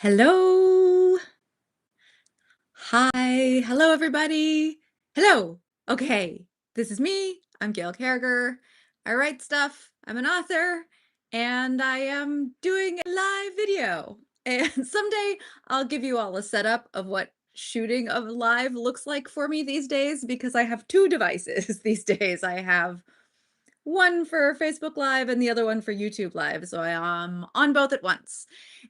Hello. Hi. Hello, everybody. Hello. Okay. This is me. I'm Gail Carriger. I write stuff. I'm an author, and I am doing a live video. And someday I'll give you all a setup of what shooting of live looks like for me these days because I have two devices these days. I have one for Facebook Live and the other one for YouTube Live. So I am on both at once.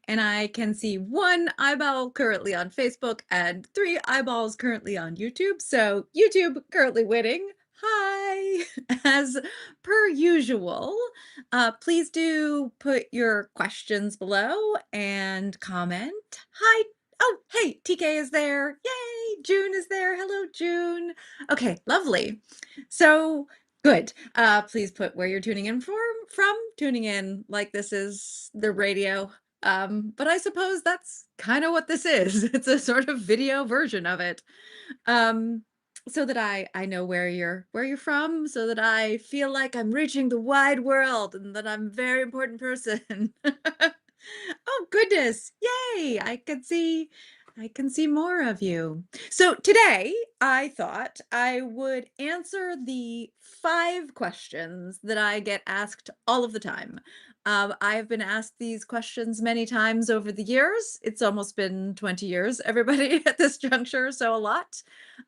And I can see one eyeball currently on Facebook and 3 eyeballs currently on YouTube. So YouTube currently winning. Hi, as per usual. Please do put your questions below and comment. Hi. Oh, hey, TK is there. Yay, June is there. Hello, June. Okay, lovely. So good. Please put where you're tuning in from. Tuning in like this is the radio. But I suppose that's kind of what this is. It's a sort of video version of it. So that I know where you're from, so that I feel like I'm reaching the wide world and that I'm a very important person. Oh goodness. Yay. I can see more of you. So today I thought I would answer the 5 questions that I get asked all of the time. I've been asked these questions many times over the years. It's almost been 20 years, everybody, at this juncture, so a lot.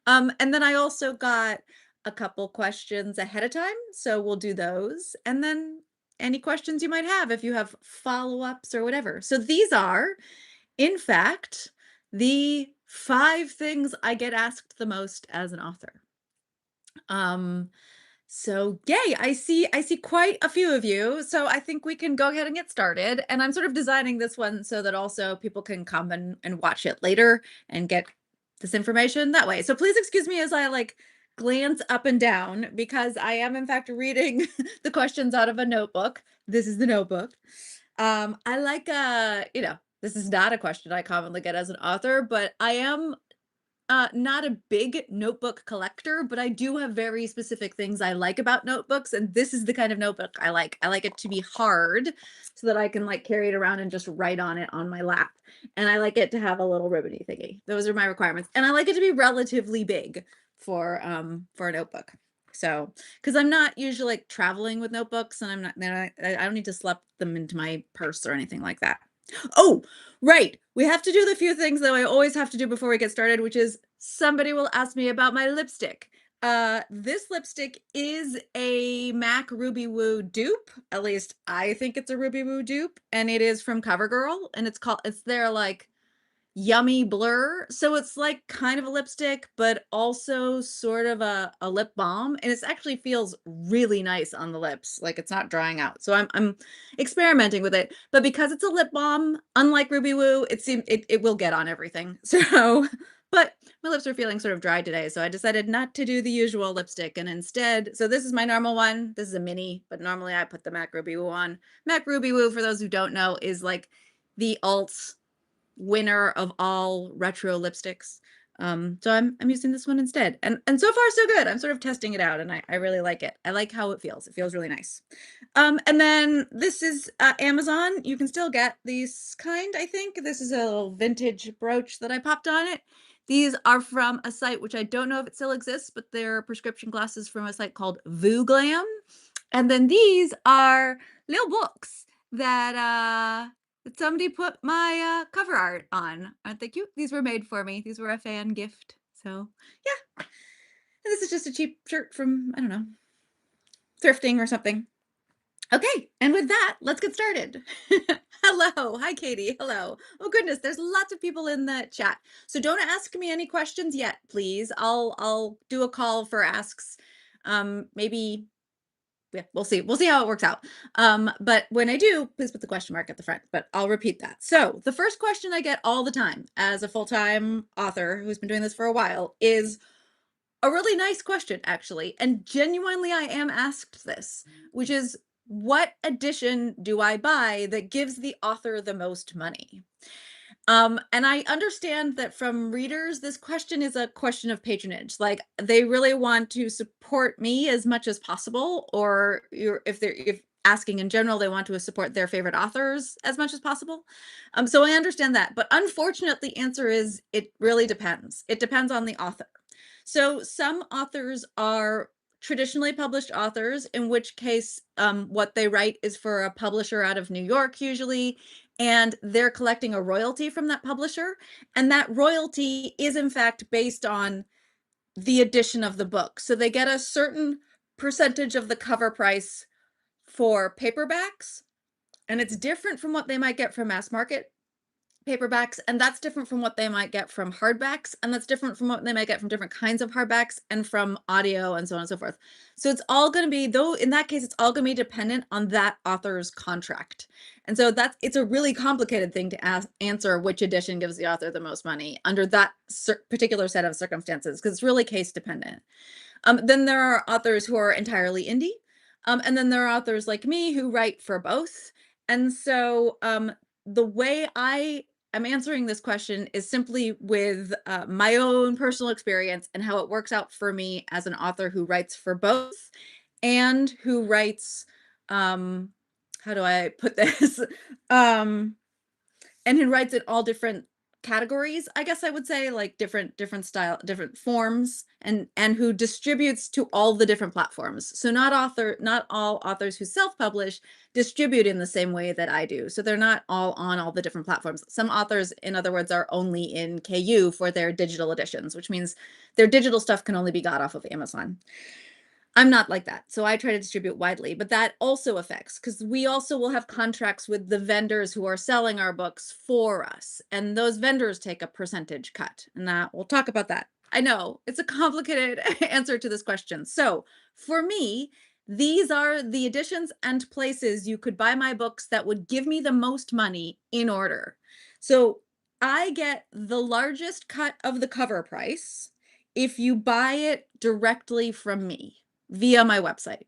And then I also got a couple questions ahead of time, so we'll do those. And then any questions you might have if you have follow-ups or whatever. So these are, in fact, the 5 things I get asked the most as an author. So yay, I see quite a few of you. So I think we can go ahead and get started. And I'm sort of designing this one so that also people can come and watch it later and get this information that way. So please excuse me as I like glance up and down because I am in fact reading the questions out of a notebook. This is the notebook. I like this is not a question I commonly get as an author, but I am not a big notebook collector, but I do have very specific things I like about notebooks, and this is the kind of notebook I like. I like it to be hard so that I can like carry it around and just write on it on my lap. And I like it to have a little ribbony thingy. Those are my requirements. And I like it to be relatively big for a notebook. So, because I'm not usually like traveling with notebooks, and I don't need to slip them into my purse or anything like that. Oh, right. We have to do the few things that I always have to do before we get started, which is somebody will ask me about my lipstick. This lipstick is a MAC Ruby Woo dupe. At least I think it's a Ruby Woo dupe, and it is from CoverGirl, and it's their like yummy blur. So it's like kind of a lipstick, but also sort of a lip balm. And it actually feels really nice on the lips. Like it's not drying out. So I'm experimenting with it. But because it's a lip balm, unlike Ruby Woo, it will get on everything. So but my lips are feeling sort of dry today. So I decided not to do the usual lipstick and instead, so this is my normal one. This is a mini, but normally I put the MAC Ruby Woo on. MAC Ruby Woo, for those who don't know, is like the alt winner of all retro lipsticks. So I'm using this one instead. And so far so good. I'm sort of testing it out and I really like it. I like how it feels. It feels really nice. And then this is Amazon. You can still get these kind, I think. This is a little vintage brooch that I popped on it. These are from a site which I don't know if it still exists, but they're prescription glasses from a site called Voo Glam. And then these are little books that somebody put my cover art on. Aren't they cute? These were made for me. These were a fan gift. So yeah. And this is just a cheap shirt from, I don't know, thrifting or something. Okay, and with that, let's get started. Hello, hi Katie, hello. Oh goodness, there's lots of people in the chat. So don't ask me any questions yet, please. I'll do a call for asks. Maybe yeah, we'll see how it works out. But when I do, please put the question mark at the front, but I'll repeat that. So the first question I get all the time as a full-time author who's been doing this for a while is a really nice question, actually. And genuinely, I am asked this, which is, what edition do I buy that gives the author the most money? And I understand that from readers, this question is a question of patronage. Like they really want to support me as much as possible, or if asking in general. They want to support their favorite authors as much as possible. So I understand that. But unfortunately, the answer is it really depends. It depends on the author. So some authors are traditionally published authors, in which case what they write is for a publisher out of New York usually, and they're collecting a royalty from that publisher. And that royalty is in fact based on the edition of the book. So they get a certain percentage of the cover price for paperbacks, and it's different from what they might get from mass market paperbacks, and that's different from what they might get from hardbacks, and that's different from what they might get from different kinds of hardbacks and from audio and so on and so forth. So it's all going to be, though in that case it's all going to be dependent on that author's contract. And so it's a really complicated thing to answer which edition gives the author the most money under that particular set of circumstances, because it's really case dependent. Then there are authors who are entirely indie, and then there are authors like me who write for both. And so the way I'm answering this question is simply with my own personal experience and how it works out for me as an author who writes for both and who writes, how do I put this? And who writes in all different categories, I guess I would say, like different style, different forms, and who distributes to all the different platforms. So not all authors who self-publish distribute in the same way that I do. So they're not all on all the different platforms. Some authors, in other words, are only in KU for their digital editions, which means their digital stuff can only be got off of Amazon. I'm not like that. So I try to distribute widely, but that also affects, because we also will have contracts with the vendors who are selling our books for us. And those vendors take a percentage cut. And that we'll talk about that. I know it's a complicated answer to this question. So for me, these are the editions and places you could buy my books that would give me the most money in order. So I get the largest cut of the cover price if you buy it directly from me via my website.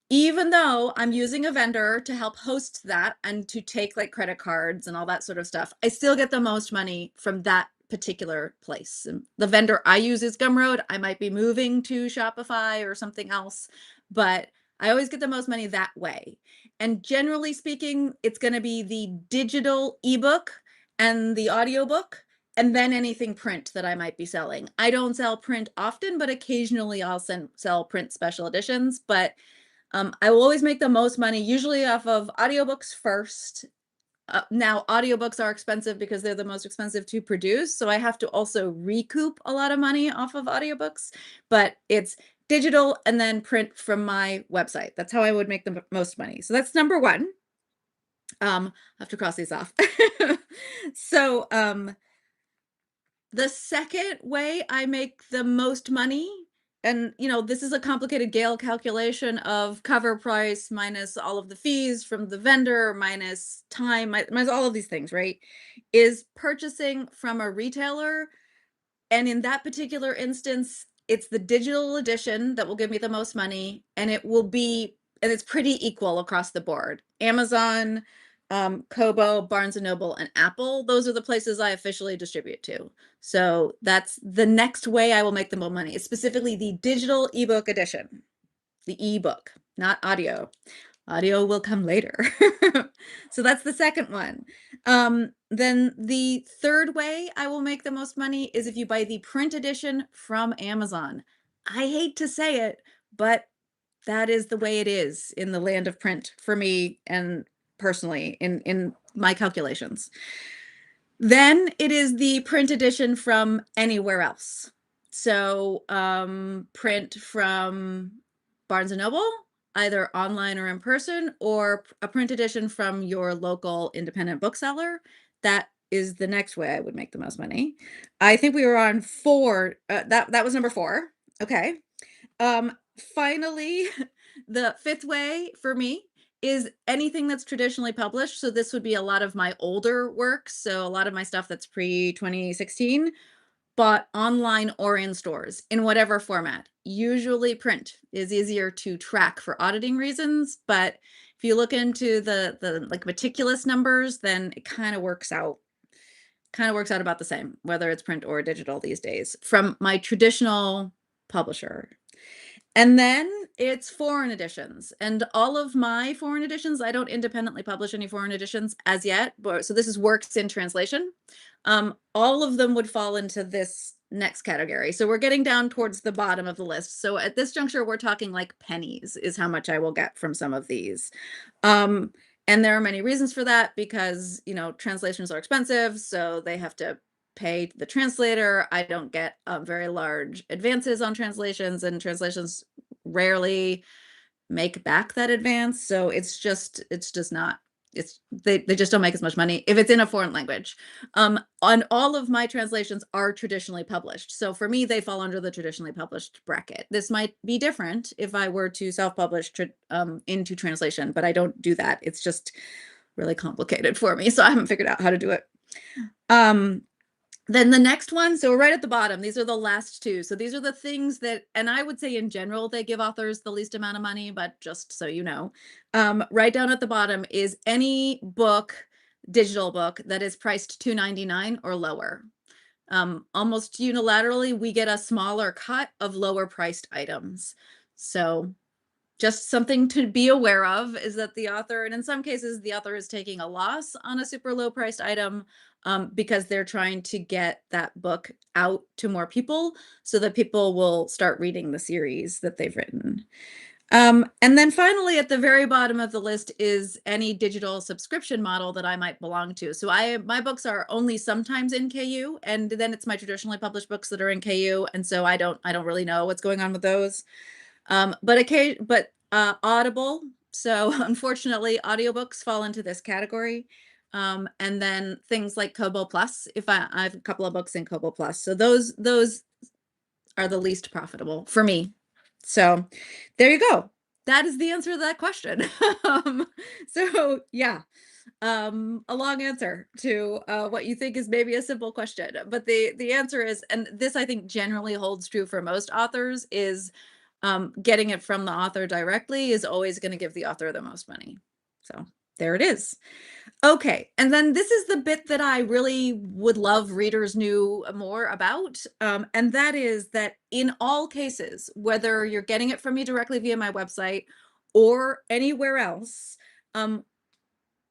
Even though I'm using a vendor to help host that and to take like credit cards and all that sort of stuff, I still get the most money from that particular place. And the vendor I use is Gumroad. I might be moving to Shopify or something else, but I always get the most money that way. And generally speaking, it's going to be the digital ebook and the audiobook, and then anything print that I might be selling. I don't sell print often, but occasionally I'll sell print special editions. But I will always make the most money, usually off of audiobooks first. Now, audiobooks are expensive because they're the most expensive to produce. So I have to also recoup a lot of money off of audiobooks. But it's digital and then print from my website. That's how I would make the most money. So that's number one. I have to cross these off. So the second way I make the most money, and this is a complicated Gail calculation of cover price minus all of the fees from the vendor minus time minus all of these things, right? Is purchasing from a retailer. And in that particular instance, it's the digital edition that will give me the most money, and it's pretty equal across the board. Amazon, Kobo, Barnes and Noble, and Apple, those are the places I officially distribute to. So that's the next way I will make the most money, is specifically the digital ebook edition, the ebook, not audio. Audio will come later. So that's the second one. Then the third way I will make the most money is if you buy the print edition from Amazon. I hate to say it, but that is the way it is in the land of print for me and personally in my calculations. Then it is the print edition from anywhere else. So print from Barnes and Noble, either online or in person, or a print edition from your local independent bookseller. That is the next way I would make the most money. I think we were on 4. That was number 4. Okay. Finally, the fifth way for me is anything that's traditionally published. So this would be a lot of my older works. So a lot of my stuff that's pre-2016, but online or in stores in whatever format. Usually print is easier to track for auditing reasons, but if you look into the like meticulous numbers, then it kind of works out about the same, whether it's print or digital these days from my traditional publisher. And then it's foreign editions, and all of my foreign editions, I don't independently publish any foreign editions as yet, but so this is works in translation. All of them would fall into this next category. So we're getting down towards the bottom of the list. So at this juncture, we're talking like pennies is how much I will get from some of these. Um, and there are many reasons for that because, translations are expensive, so they have to pay the translator. I don't get very large advances on translations, and translations rarely make back that advance. So it's just not. They just don't make as much money if it's in a foreign language. On all of my translations are traditionally published. So for me, they fall under the traditionally published bracket. This might be different if I were to self-publish into translation, but I don't do that. It's just really complicated for me. So I haven't figured out how to do it. Then the next one, so we're right at the bottom. These are the last two. So these are the things that, and I would say in general, they give authors the least amount of money, but just so you know, right down at the bottom is any book, digital book that is priced $2.99 or lower. Almost unilaterally, we get a smaller cut of lower priced items. So just something to be aware of is that the author, and in some cases, the author is taking a loss on a super low priced item because they're trying to get that book out to more people so that people will start reading the series that they've written. And then finally, at the very bottom of the list is any digital subscription model that I might belong to. So my books are only sometimes in KU, and then it's my traditionally published books that are in KU, and so I don't really know what's going on with those. But Audible. So unfortunately, audiobooks fall into this category. And then things like Kobo Plus, if I have a couple of books in Kobo Plus. So those are the least profitable for me. So there you go. That is the answer to that question. So yeah, a long answer to what you think is maybe a simple question, but the answer is, and this I think generally holds true for most authors, is getting it from the author directly is always going to give the author the most money. So there it is. Okay, and then this is the bit that I really would love readers knew more about, and that is that in all cases, whether you're getting it from me directly via my website or anywhere else,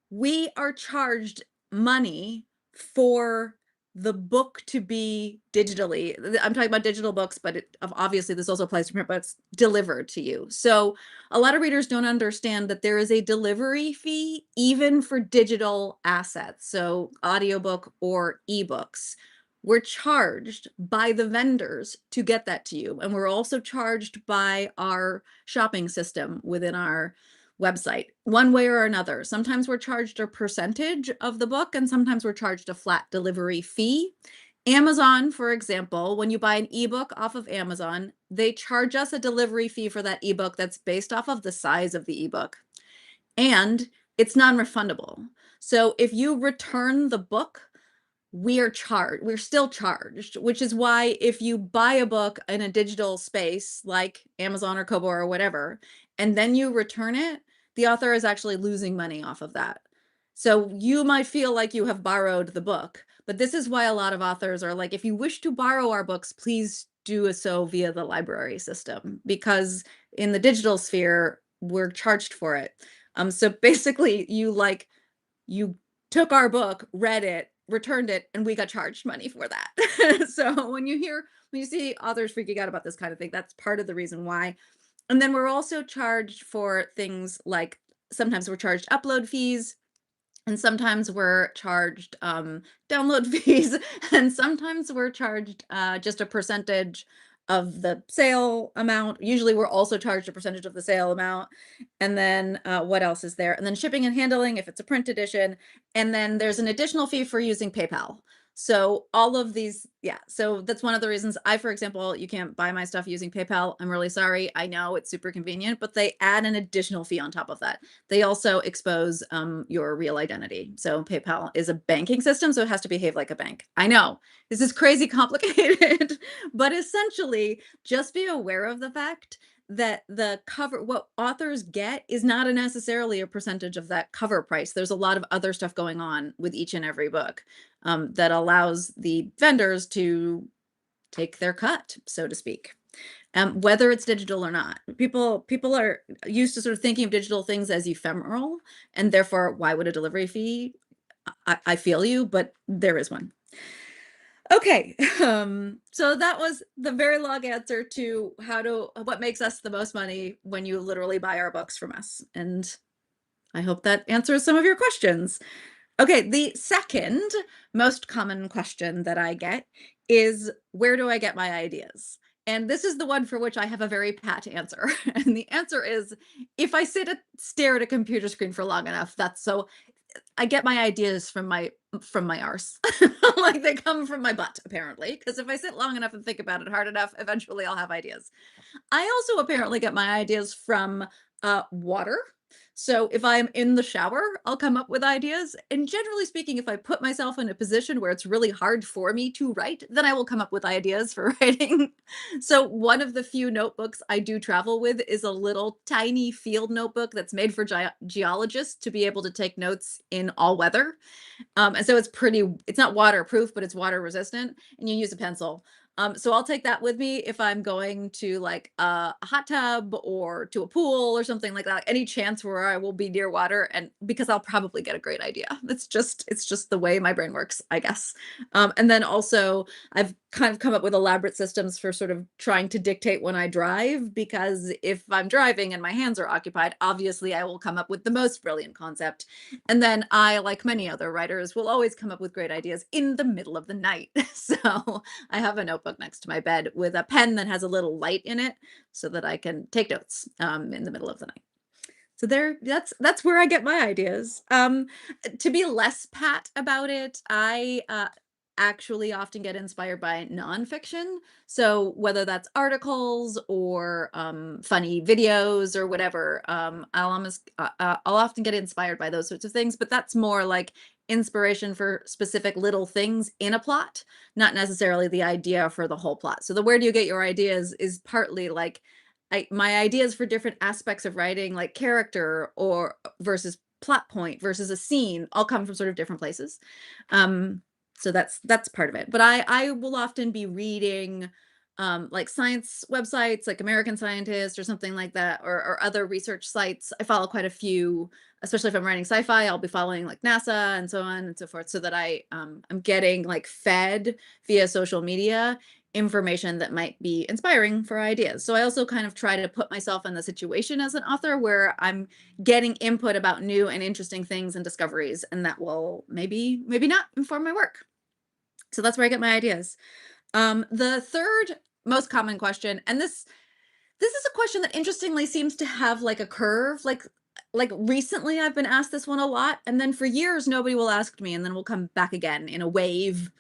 we are charged money for the book to be digitally, I'm talking about digital books, but obviously this also applies to print books, delivered to you. So a lot of readers don't understand that there is a delivery fee even for digital assets, so audiobook or ebooks. We're charged by the vendors to get that to you, and we're also charged by our shopping system within our website, one way or another. Sometimes we're charged a percentage of the book, and sometimes we're charged a flat delivery fee. Amazon, for example, when you buy an ebook off of Amazon, they charge us a delivery fee for that ebook that's based off of the size of the ebook. And it's non-refundable. So if you return the book, we're still charged, which is why if you buy a book in a digital space like Amazon or Kobo or whatever, and then you return it, the author is actually losing money off of that. So you might feel like you have borrowed the book, but this is why a lot of authors are like, if you wish to borrow our books, please do so via the library system, because in the digital sphere, we're charged for it. So basically you took our book, read it, returned it, and we got charged money for that. So when you see authors freaking out about this kind of thing, that's part of the reason why. And then we're also charged for things like, sometimes we're charged upload fees, and sometimes we're charged download fees, and sometimes we're charged just a percentage of the sale amount. Usually we're also charged a percentage of the sale amount. And then what else is there? And then shipping and handling if it's a print edition. And then there's an additional fee for using PayPal. So all of these, yeah, so that's one of the reasons for example, you can't buy my stuff using PayPal. I'm really sorry. I know it's super convenient, but they add an additional fee on top of that. They also expose your real identity. So PayPal is a banking system, so it has to behave like a bank. I know this is crazy complicated, but essentially just be aware of the fact that what authors get is not necessarily a percentage of that cover price. There's a lot of other stuff going on with each and every book that allows the vendors to take their cut, so to speak. whether it's digital or not. People are used to sort of thinking of digital things as ephemeral, and therefore, why would a delivery fee? I feel you, but there is one. Okay, so that was the very long answer to what makes us the most money when you literally buy our books from us, and I hope that answers some of your questions. Okay, the second most common question that I get is, where do I get my ideas? And this is the one for which I have a very pat answer. And the answer is, if I stare at a computer screen for long enough, I get my ideas from my arse. Like they come from my butt, apparently. Because if I sit long enough and think about it hard enough, eventually I'll have ideas. I also apparently get my ideas from water. So if I'm in the shower, I'll come up with ideas. And generally speaking, if I put myself in a position where it's really hard for me to write, then I will come up with ideas for writing. So one of the few notebooks I do travel with is a little tiny field notebook that's made for geologists to be able to take notes in all weather. And so it's not waterproof, but it's water resistant, and you use a pencil. So I'll take that with me if I'm going to like a hot tub or to a pool or something like that. Any chance where I will be near water, and because I'll probably get a great idea. It's just the way my brain works, I guess. And then also I've kind of come up with elaborate systems for sort of trying to dictate when I drive, because if I'm driving and my hands are occupied, obviously I will come up with the most brilliant concept. And then I, like many other writers, will always come up with great ideas in the middle of the night. So I have a notebook next to my bed with a pen that has a little light in it so that I can take notes in the middle of the night. So that's where I get my ideas. To be less pat about it, I actually often get inspired by nonfiction. So whether that's articles or funny videos or whatever, I'll often get inspired by those sorts of things. But that's more like inspiration for specific little things in a plot, not necessarily the idea for the whole plot. So the where do you get your ideas is partly like my ideas for different aspects of writing, like character or versus plot point versus a scene, all come from sort of different places. So that's part of it. But I will often be reading like science websites, like American Scientist or something like that, or other research sites. I follow quite a few, especially if I'm writing sci-fi. I'll be following like NASA and so on and so forth, so that I'm getting like fed via social media information that might be inspiring for ideas. So I also kind of try to put myself in the situation as an author where I'm getting input about new and interesting things and discoveries, and that will maybe not inform my work. So that's where I get my ideas. The third most common question, and this is a question that interestingly seems to have like a curve. Like recently I've been asked this one a lot, and then for years nobody will ask me, and then we'll come back again in a wave.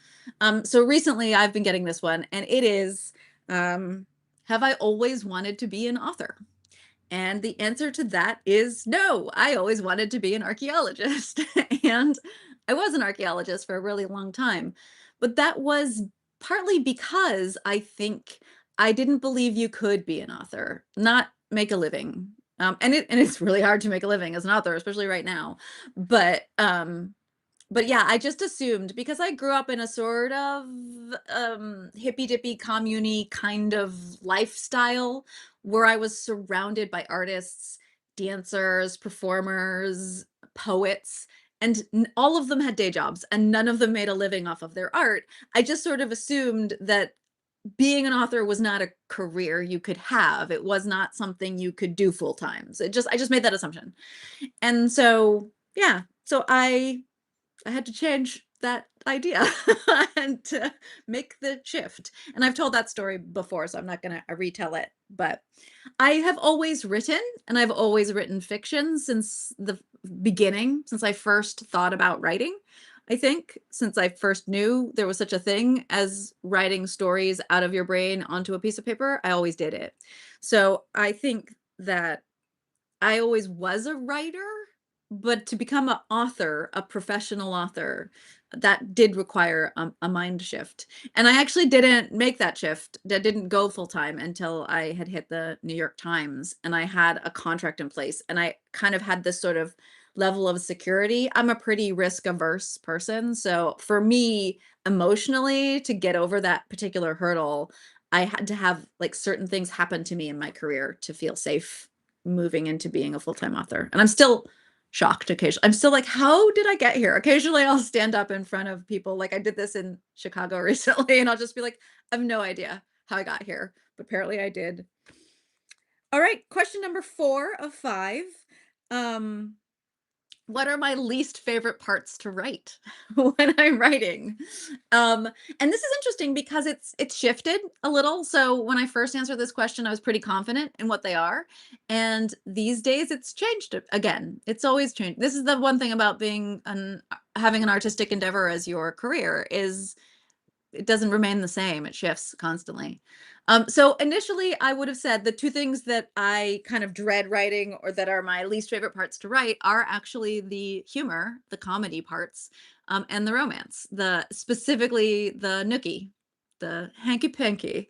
So recently I've been getting this one, and it is, have I always wanted to be an author? And the answer to that is no. I always wanted to be an archaeologist. And I was an archaeologist for a really long time. But that was partly because I think I didn't believe you could be an author, not make a living. And it's really hard to make a living as an author, especially right now. But but yeah, I just assumed, because I grew up in a sort of hippy dippy commune kind of lifestyle where I was surrounded by artists, dancers, performers, poets, and all of them had day jobs and none of them made a living off of their art. I just sort of assumed that being an author was not a career you could have. It was not something you could do full time. So I just made that assumption. And so, yeah, so I had to change that idea and to make the shift. And I've told that story before, so I'm not going to retell it. But I have always written, and I've always written fiction since the beginning, since I first thought about writing. I think since I first knew there was such a thing as writing stories out of your brain onto a piece of paper, I always did it. So I think that I always was a writer, but to become an author, a professional author, that did require a mind shift. And I actually didn't make that shift. That didn't go full time until I had hit the New York Times and I had a contract in place and I kind of had this sort of level of security. I'm a pretty risk averse person. So for me, emotionally, to get over that particular hurdle, I had to have like certain things happen to me in my career to feel safe moving into being a full-time author. And I'm still shocked occasionally. I'm still like, how did I get here? Occasionally I'll stand up in front of people. Like I did this in Chicago recently, and I'll just be like, I have no idea how I got here, but apparently I did. All right, question number 4 of 5. Um, what are my least favorite parts to write when I'm writing? And this is interesting because it's shifted a little. So when I first answered this question, I was pretty confident in what they are. And these days it's changed again. It's always changed. This is the one thing about being having an artistic endeavor as your career is it doesn't remain the same. It shifts constantly. So initially, I would have said the two things that I kind of dread writing or that are my least favorite parts to write are actually the humor, the comedy parts, and the romance, the specifically the nookie, the hanky panky,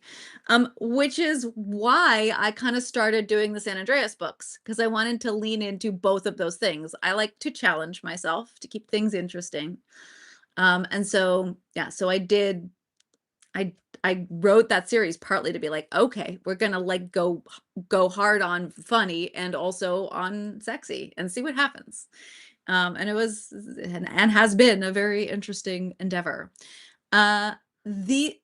which is why I kind of started doing the San Andreas books because I wanted to lean into both of those things. I like to challenge myself to keep things interesting. And so, yeah, so I I wrote that series partly to be like, okay, we're gonna like go hard on funny and also on sexy and see what happens. And it was and has been a very interesting endeavor. Uh, the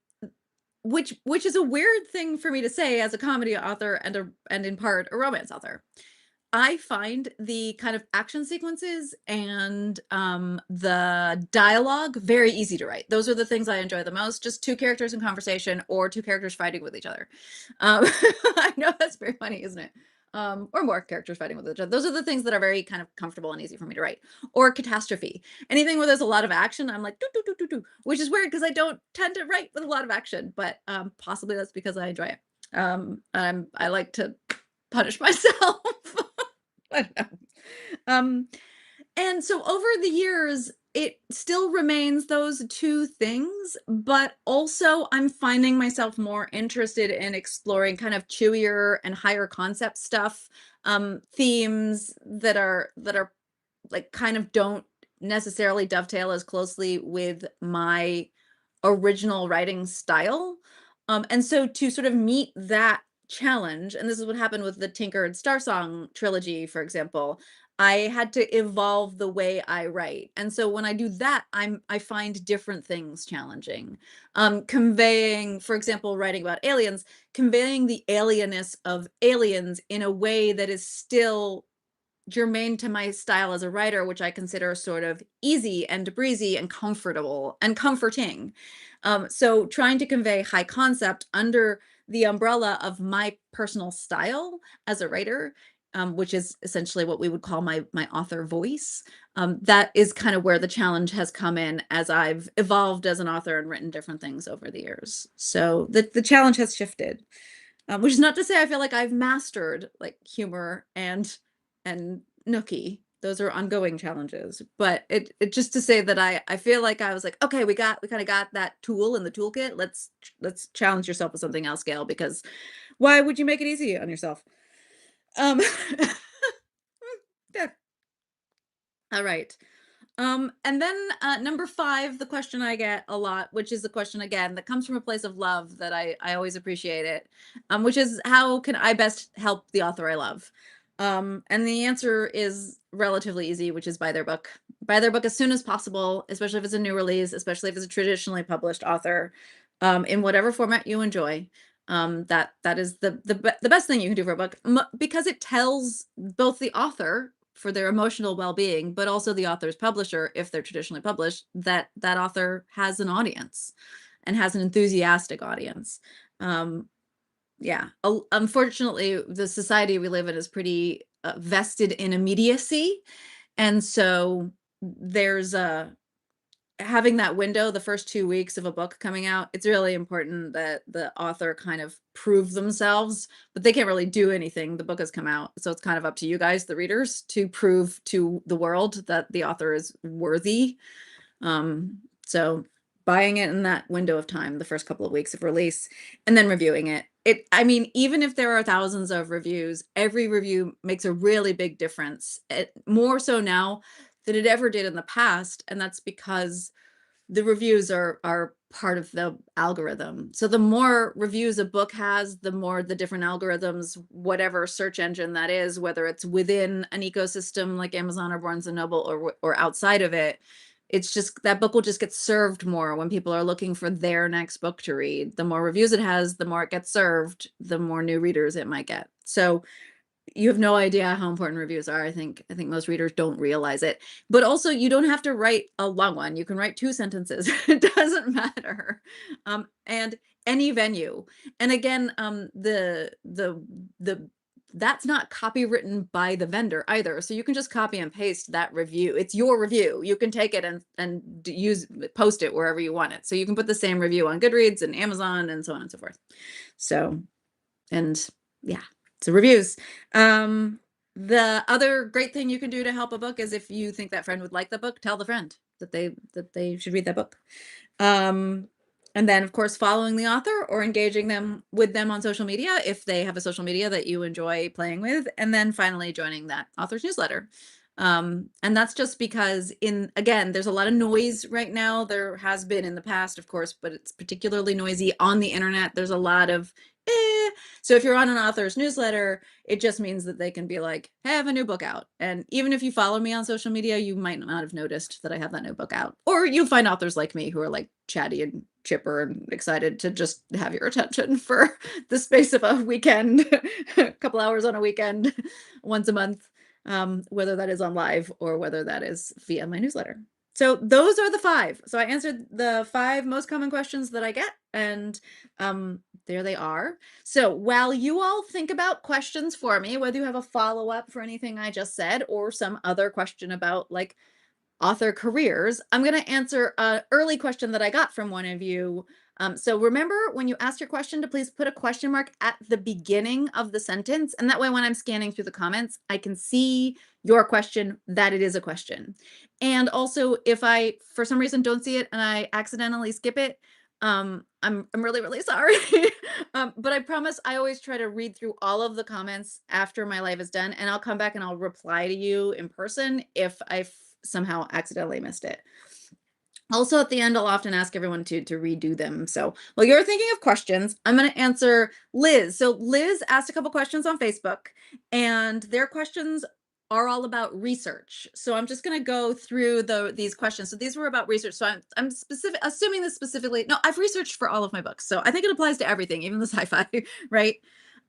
which is a weird thing for me to say as a comedy author and in part a romance author. I find the kind of action sequences and the dialogue very easy to write. Those are the things I enjoy the most. Just two characters in conversation or two characters fighting with each other. I know that's very funny, isn't it? Or more characters fighting with each other. Those are the things that are very kind of comfortable and easy for me to write. Or catastrophe. Anything where there's a lot of action, I'm like, do, do, do, do, do, which is weird because I don't tend to write with a lot of action, but possibly that's because I enjoy it. I like to punish myself. I don't know. Um, and so over the years, it still remains those two things, but also I'm finding myself more interested in exploring kind of chewier and higher concept stuff, themes that are like kind of don't necessarily dovetail as closely with my original writing style. And so to sort of meet that challenge, and this is what happened with the Tinkered Starsong trilogy, for example, I had to evolve the way I write. And so when I do that, I find different things challenging. Conveying, for example, writing about aliens, conveying the alienness of aliens in a way that is still germane to my style as a writer, which I consider sort of easy and breezy and comfortable and comforting. So trying to convey high concept under the umbrella of my personal style as a writer, which is essentially what we would call my author voice. That is kind of where the challenge has come in as I've evolved as an author and written different things over the years. So the challenge has shifted, which is not to say I feel like I've mastered like humor and nookie. Those are ongoing challenges, but it just to say that I feel like I was like, okay, we kind of got that tool in the toolkit. Let's challenge yourself with something else, Gail, because why would you make it easy on yourself? Um, yeah. All right. And then number 5, the question I get a lot, which is the question again that comes from a place of love that I always appreciate it, which is how can I best help the author I love? And the answer is relatively easy, which is buy their book. Buy their book as soon as possible, especially if it's a new release, especially if it's a traditionally published author, in whatever format you enjoy. That is the best thing you can do for a book because it tells both the author for their emotional well-being, but also the author's publisher, if they're traditionally published, that that author has an audience and has an enthusiastic audience. Um, yeah, unfortunately, the society we live in is pretty vested in immediacy, and so there's a having that window, the first 2 weeks of a book coming out, it's really important that the author kind of prove themselves, but they can't really do anything. The book has come out, so it's kind of up to you guys, the readers, to prove to the world that the author is worthy. So buying it in that window of time, the first couple of weeks of release, and then reviewing it. I mean, even if there are thousands of reviews, every review makes a really big difference. More so now than it ever did in the past, and that's because the reviews are part of the algorithm. So the more reviews a book has, the more the different algorithms, whatever search engine that is, whether it's within an ecosystem like Amazon or Barnes and Noble or outside of it, it's just that book will just get served more when people are looking for their next book to read. The more reviews it has, the more it gets served, the more new readers it might get. So you have no idea how important reviews are. I think most readers don't realize it. But also you don't have to write a long one. You can write 2 sentences. It doesn't matter. And any venue. And again, the that's not copywritten by the vendor either. So you can just copy and paste that review. It's your review. You can take it and post it wherever you want it. So you can put the same review on Goodreads and Amazon and so on and so forth. So, and yeah. So reviews. The other great thing you can do to help a book is if you think that friend would like the book, tell the friend that they should read that book. Um, and then of course following the author or engaging them with them on social media if they have a social media that you enjoy playing with, and then finally joining that author's newsletter. And that's just because again, there's a lot of noise right now. There has been in the past, of course, but it's particularly noisy on the internet. There's a lot of so if you're on an author's newsletter, it just means that they can be like, hey, I have a new book out. And even if you follow me on social media, you might not have noticed that I have that new book out. Or you'll find authors like me who are like chatty and chipper and excited to just have your attention for the space of a weekend, a couple hours on a weekend, once a month, whether that is on live or whether that is via my newsletter. So those are the 5. So I answered the 5 most common questions that I get, and there they are. So while you all think about questions for me, whether you have a follow-up for anything I just said or some other question about like author careers, I'm going to answer an early question that I got from one of you. So remember when you ask your question to please put a question mark at the beginning of the sentence. And that way, when I'm scanning through the comments, I can see your question, that it is a question. And also, if I, for some reason, don't see it and I accidentally skip it, I'm really, really sorry. But I promise I always try to read through all of the comments after my live is done, and I'll come back and I'll reply to you in person if I somehow accidentally missed it. Also, at the end, I'll often ask everyone to redo them. So while you're thinking of questions, I'm going to answer Liz. So Liz asked a couple questions on Facebook, and their questions are all about research. So I'm just going to go through these questions. So these were about research. So I'm assuming this specifically. No, I've researched for all of my books, so I think it applies to everything, even the sci-fi, right?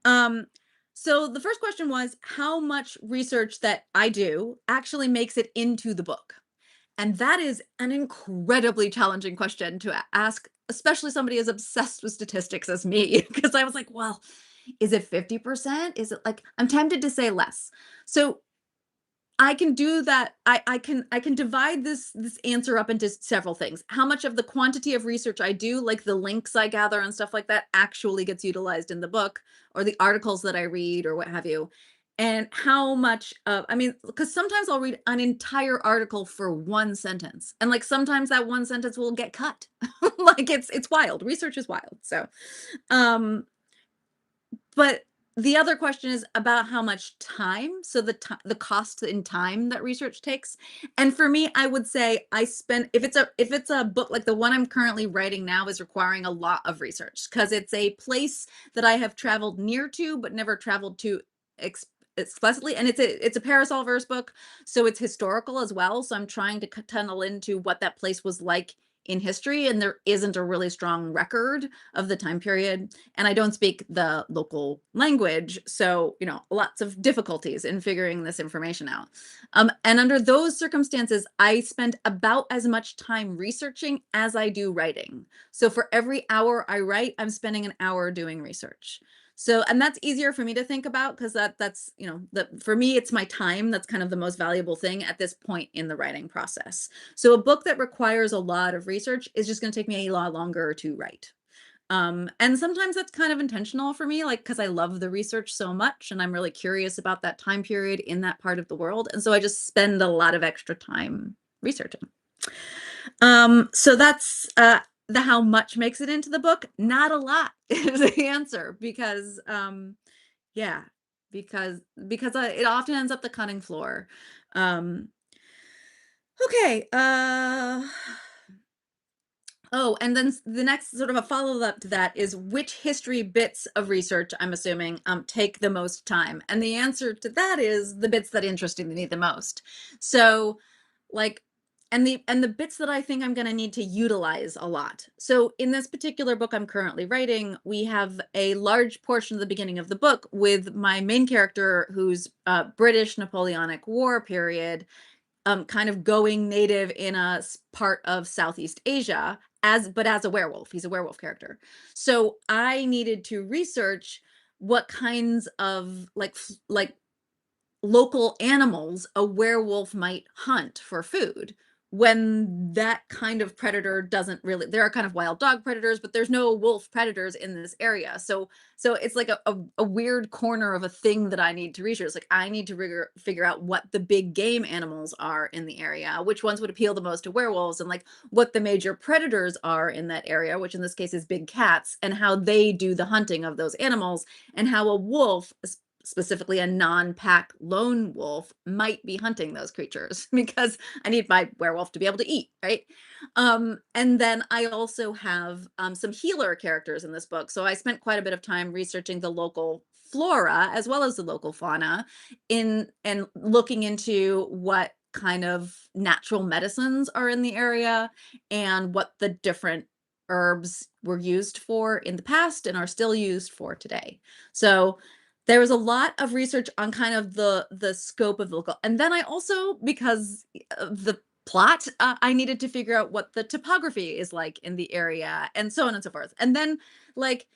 Um, so the first question was how much research that I do actually makes it into the book. And that is an incredibly challenging question to ask, especially somebody as obsessed with statistics as me, because I was like, well, is it 50%? Is it like, I'm tempted to say less. So I can do that. I can divide this answer up into several things. How much of the quantity of research I do, like the links I gather and stuff like that, actually gets utilized in the book, or the articles that I read or what have you. And how much of, I mean, because sometimes I'll read an entire article for one sentence. And like sometimes that one sentence will get cut. Like it's wild. Research is wild. So um but the other question is about how much time, so the cost in time that research takes. And for me, I would say I spend, if it's a book like the one I'm currently writing now is requiring a lot of research because it's a place that I have traveled near to but never traveled to explicitly, and it's a parasol verse book, so it's historical as well. So I'm trying to tunnel into what that place was like in history, and there isn't a really strong record of the time period, and I don't speak the local language, so lots of difficulties in figuring this information out. And under those circumstances, I spend about as much time researching as I do writing. So for every hour I write, I'm spending an hour doing research. So, and that's easier for me to think about because that's for me, it's my time that's kind of the most valuable thing at this point in the writing process. So a book that requires a lot of research is just going to take me a lot longer to write. And sometimes that's kind of intentional for me, like, because I love the research so much and I'm really curious about that time period in that part of the world. And so I just spend a lot of extra time researching. So that's the how much makes it into the book. Not a lot is the answer because yeah, because it often ends up the cutting floor. Um, okay. Oh, and then the next sort of a follow-up to that is which history bits of research, I'm assuming, take the most time? And the answer to that is the bits that interest me the most. So, like, and the bits that I think I'm going to need to utilize a lot. So, in this particular book I'm currently writing, we have a large portion of the beginning of the book with my main character, who's British Napoleonic War period, kind of going native in a part of Southeast Asia as a werewolf. He's a werewolf character. So I needed to research what kinds of like local animals a werewolf might hunt for food when that kind of predator doesn't really, there are kind of wild dog predators, but there's no wolf predators in this area. So it's like a weird corner of a thing that I need to research. Like I need to figure out what the big game animals are in the area, which ones would appeal the most to werewolves, and like what the major predators are in that area, which in this case is big cats, and how they do the hunting of those animals, and how a wolf, specifically a non-pack lone wolf, might be hunting those creatures because I need my werewolf to be able to eat, right? And then I also have some healer characters in this book. So I spent quite a bit of time researching the local flora as well as the local fauna in and looking into what kind of natural medicines are in the area and what the different herbs were used for in the past and are still used for today. So there was a lot of research on kind of the scope of the local, and then I also, because of the plot, I needed to figure out what the topography is like in the area, and so on and so forth. And then, like,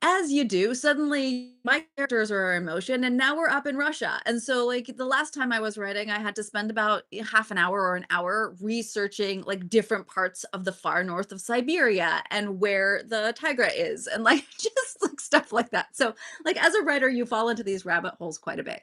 as you do, suddenly my characters are in motion, and now we're up in Russia. And so, like, the last time I was writing, I had to spend about half an hour or an hour researching like different parts of the far north of Siberia and where the taiga is, and like just like stuff like that. So like as a writer, you fall into these rabbit holes quite a bit.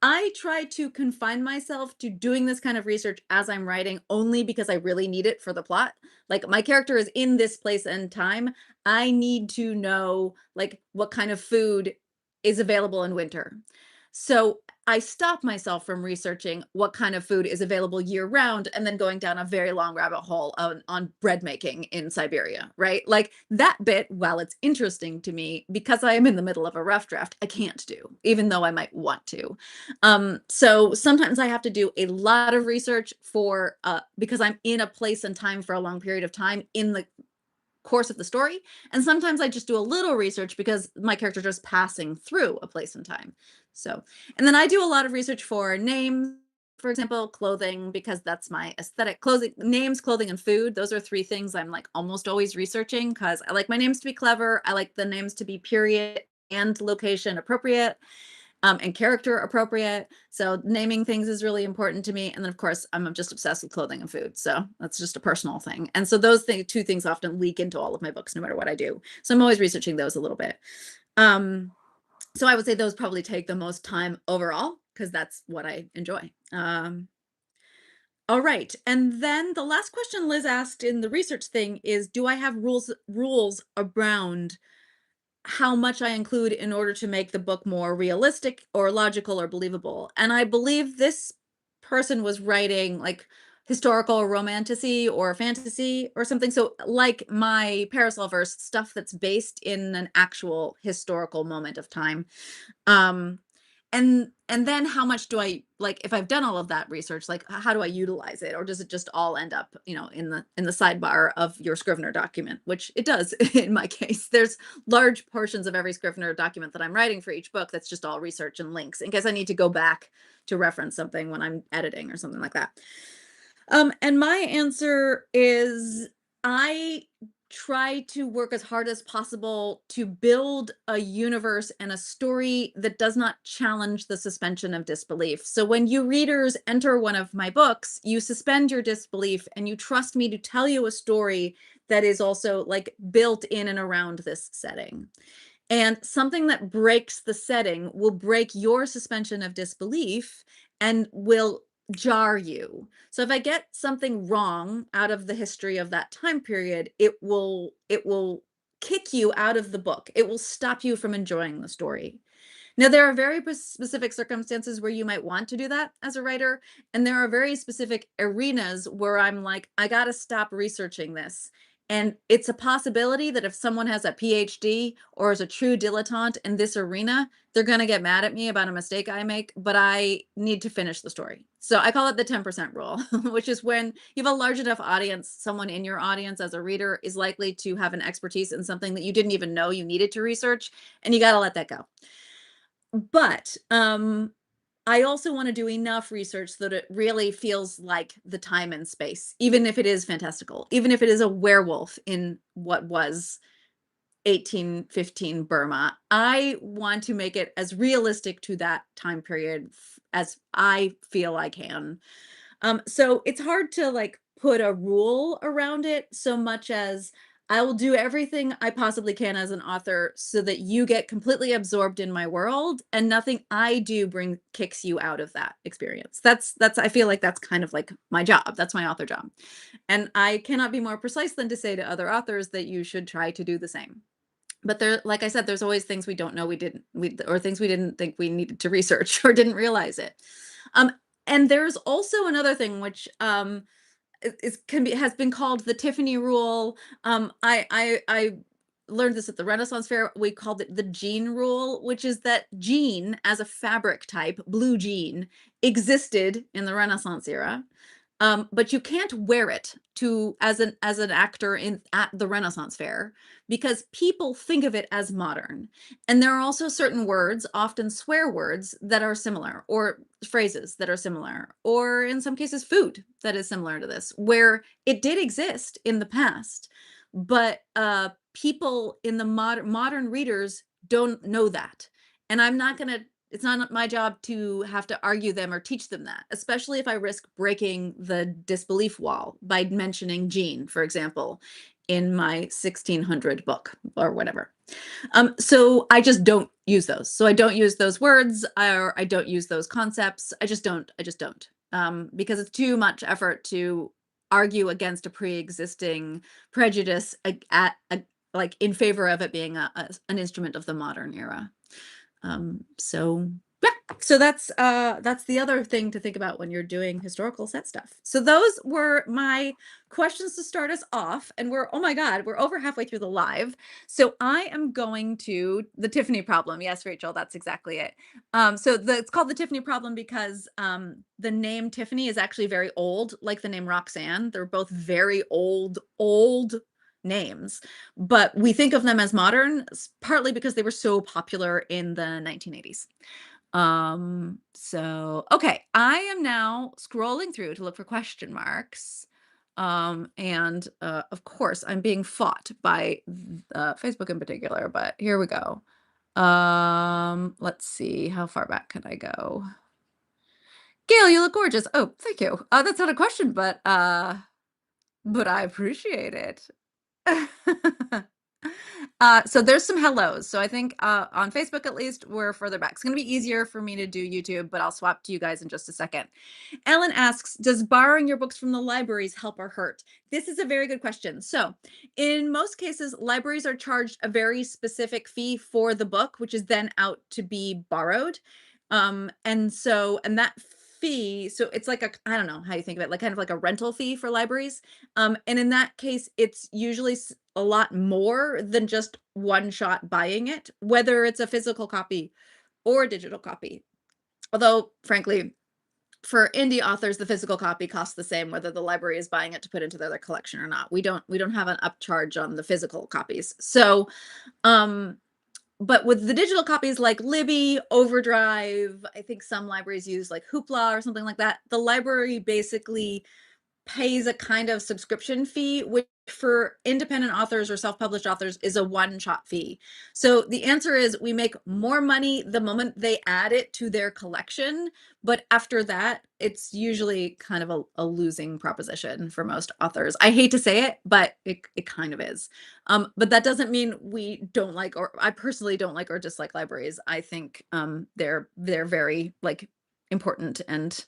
I try to confine myself to doing this kind of research as I'm writing only because I really need it for the plot. Like my character is in this place and time. I need to know like what kind of food is available in winter. So I stop myself from researching what kind of food is available year round and then going down a very long rabbit hole on bread making in Siberia, right? Like that bit, while it's interesting to me, because I am in the middle of a rough draft, I can't do, even though I might want to. So sometimes I have to do a lot of research for because I'm in a place and time for a long period of time in the course of the story. And sometimes I just do a little research because my character is just passing through a place and time. So, and then I do a lot of research for names, for example, clothing, because that's my aesthetic. Clothing, names, clothing, and food. Those are three things I'm like almost always researching because I like my names to be clever. I like the names to be period and location appropriate, and character appropriate. So naming things is really important to me. And then of course, I'm just obsessed with clothing and food. So that's just a personal thing. And so those two things often leak into all of my books, no matter what I do. So I'm always researching those a little bit. So I would say those probably take the most time overall because that's what I enjoy. All right. And then the last question Liz asked in the research thing is, do I have rules around how much I include in order to make the book more realistic or logical or believable? And I believe this person was writing like historical romantasy or fantasy or something. So like my Parasol verse, stuff that's based in an actual historical moment of time. Um, and then how much do I like if I've done all of that research, like how do I utilize it? Or does it just all end up, in the sidebar of your Scrivener document, which it does in my case. There's large portions of every Scrivener document that I'm writing for each book that's just all research and links in case I need to go back to reference something when I'm editing or something like that. And my answer is I try to work as hard as possible to build a universe and a story that does not challenge the suspension of disbelief. So when you readers enter one of my books, you suspend your disbelief and you trust me to tell you a story that is also like built in and around this setting. And something that breaks the setting will break your suspension of disbelief and will jar you. So if I get something wrong out of the history of that time period, it will kick you out of the book. It will stop you from enjoying the story. Now, there are very specific circumstances where you might want to do that as a writer, and there are very specific arenas where I'm like, I got to stop researching this And it's a possibility that if someone has a PhD or is a true dilettante in this arena, they're going to get mad at me about a mistake I make, but I need to finish the story. So I call it the 10% rule, which is when you have a large enough audience, someone in your audience as a reader is likely to have an expertise in something that you didn't even know you needed to research, and you got to let that go. But I also want to do enough research so that it really feels like the time and space, even if it is fantastical, even if it is a werewolf in what was 1815 Burma. I want to make it as realistic to that time period as I feel I can. So it's hard to like put a rule around it so much as I will do everything I possibly can as an author so that you get completely absorbed in my world and nothing I do kicks you out of that experience. That's I feel like that's kind of like my job. That's my author job. And I cannot be more precise than to say to other authors that you should try to do the same. But there, like I said, there's always things we don't know or things we didn't think we needed to research or didn't realize it. Um, and there's also another thing which has been called the Tiffany rule. I learned this at the Renaissance Fair. We called it the jean rule, which is that jean as a fabric type, blue jean, existed in the Renaissance era. But you can't wear it as an actor at the Renaissance Fair because people think of it as modern. And there are also certain words, often swear words, that are similar, or phrases that are similar, or in some cases food that is similar to this, where it did exist in the past, but people in the modern readers don't know that. And it's not my job to have to argue them or teach them that, especially if I risk breaking the disbelief wall by mentioning Jean, for example, in my 1600 book or whatever. So I just don't use those. So I don't use those words or I don't use those concepts. I just don't. Because it's too much effort to argue against a pre-existing prejudice like in favor of it being an instrument of the modern era. So yeah, so that's the other thing to think about when you're doing historical set stuff. So those were my questions to start us off, and oh my God, we're over halfway through the live. So I am going to the Tiffany problem. Yes, Rachel, that's exactly it. It's called the Tiffany problem because the name Tiffany is actually very old, like the name Roxanne. They're both very old names, but we think of them as modern partly because they were so popular in the 1980s. So okay, I am now scrolling through to look for question marks. And of course I'm being fought by Facebook in particular, but here we go. Let's see, how far back can I go? Gail, you look gorgeous. Oh, thank you. That's not a question, but I appreciate it. So there's some hellos. So I think on Facebook, at least, we're further back. It's going to be easier for me to do YouTube, but I'll swap to you guys in just a second. Ellen asks, does borrowing your books from the libraries help or hurt? This is a very good question. So in most cases, libraries are charged a very specific fee for the book, which is then out to be borrowed. And that fee, so it's like I don't know how you think of it, like kind of like a rental fee for libraries. And in that case, it's usually a lot more than just one shot buying it, whether it's a physical copy or a digital copy. Although, frankly, for indie authors, the physical copy costs the same whether the library is buying it to put into their collection or not. We don't have an upcharge on the physical copies. So, but with the digital copies like Libby, Overdrive, I think some libraries use like Hoopla or something like that. The library basically pays a kind of subscription fee, which for independent authors or self-published authors is a one-shot fee. So the answer is we make more money the moment they add it to their collection, but after that, it's usually kind of a losing proposition for most authors. I hate to say it, but it kind of is. But that doesn't mean we don't like, or I personally don't like or dislike libraries. I think they're very like important and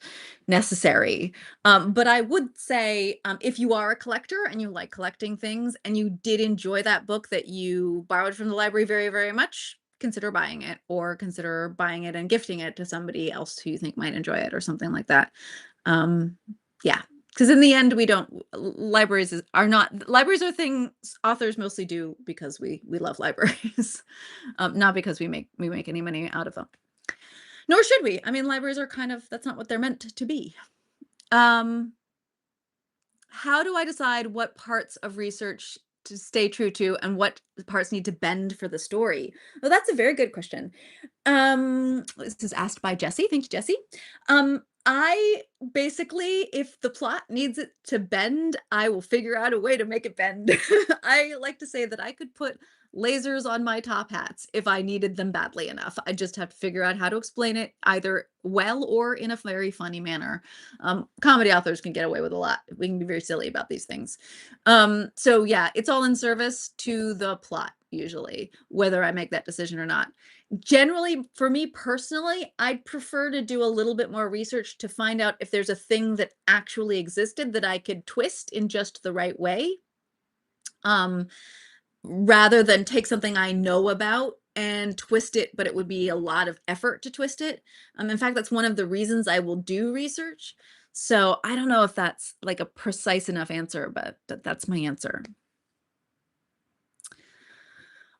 necessary. But I would say if you are a collector and you like collecting things and you did enjoy that book that you borrowed from the library very, very much, consider buying it, or consider buying it and gifting it to somebody else who you think might enjoy it or something like that. Yeah. Because in the end, we don't libraries are not libraries are things authors mostly do because we love libraries, not because we make any money out of them. Nor should we. I mean, libraries are kind of that's not what they're meant to be. Um, how do I decide what parts of research to stay true to and what parts need to bend for the story? Well, that's a very good question. This is asked by Jesse. Thank you, Jesse. I basically, if the plot needs it to bend, I will figure out a way to make it bend. I like to say that I could put lasers on my top hats if I needed them badly enough. I just have to figure out how to explain it either well or in a very funny manner. Comedy authors can get away with a lot. We can be very silly about these things. So yeah, it's all in service to the plot usually, whether I make that decision or not. Generally, for me personally, I'd prefer to do a little bit more research to find out if there's a thing that actually existed that I could twist in just the right way, um, rather than take something I know about and twist it, but it would be a lot of effort to twist it. In fact, that's one of the reasons I will do research. So I don't know if that's like a precise enough answer, but that's my answer.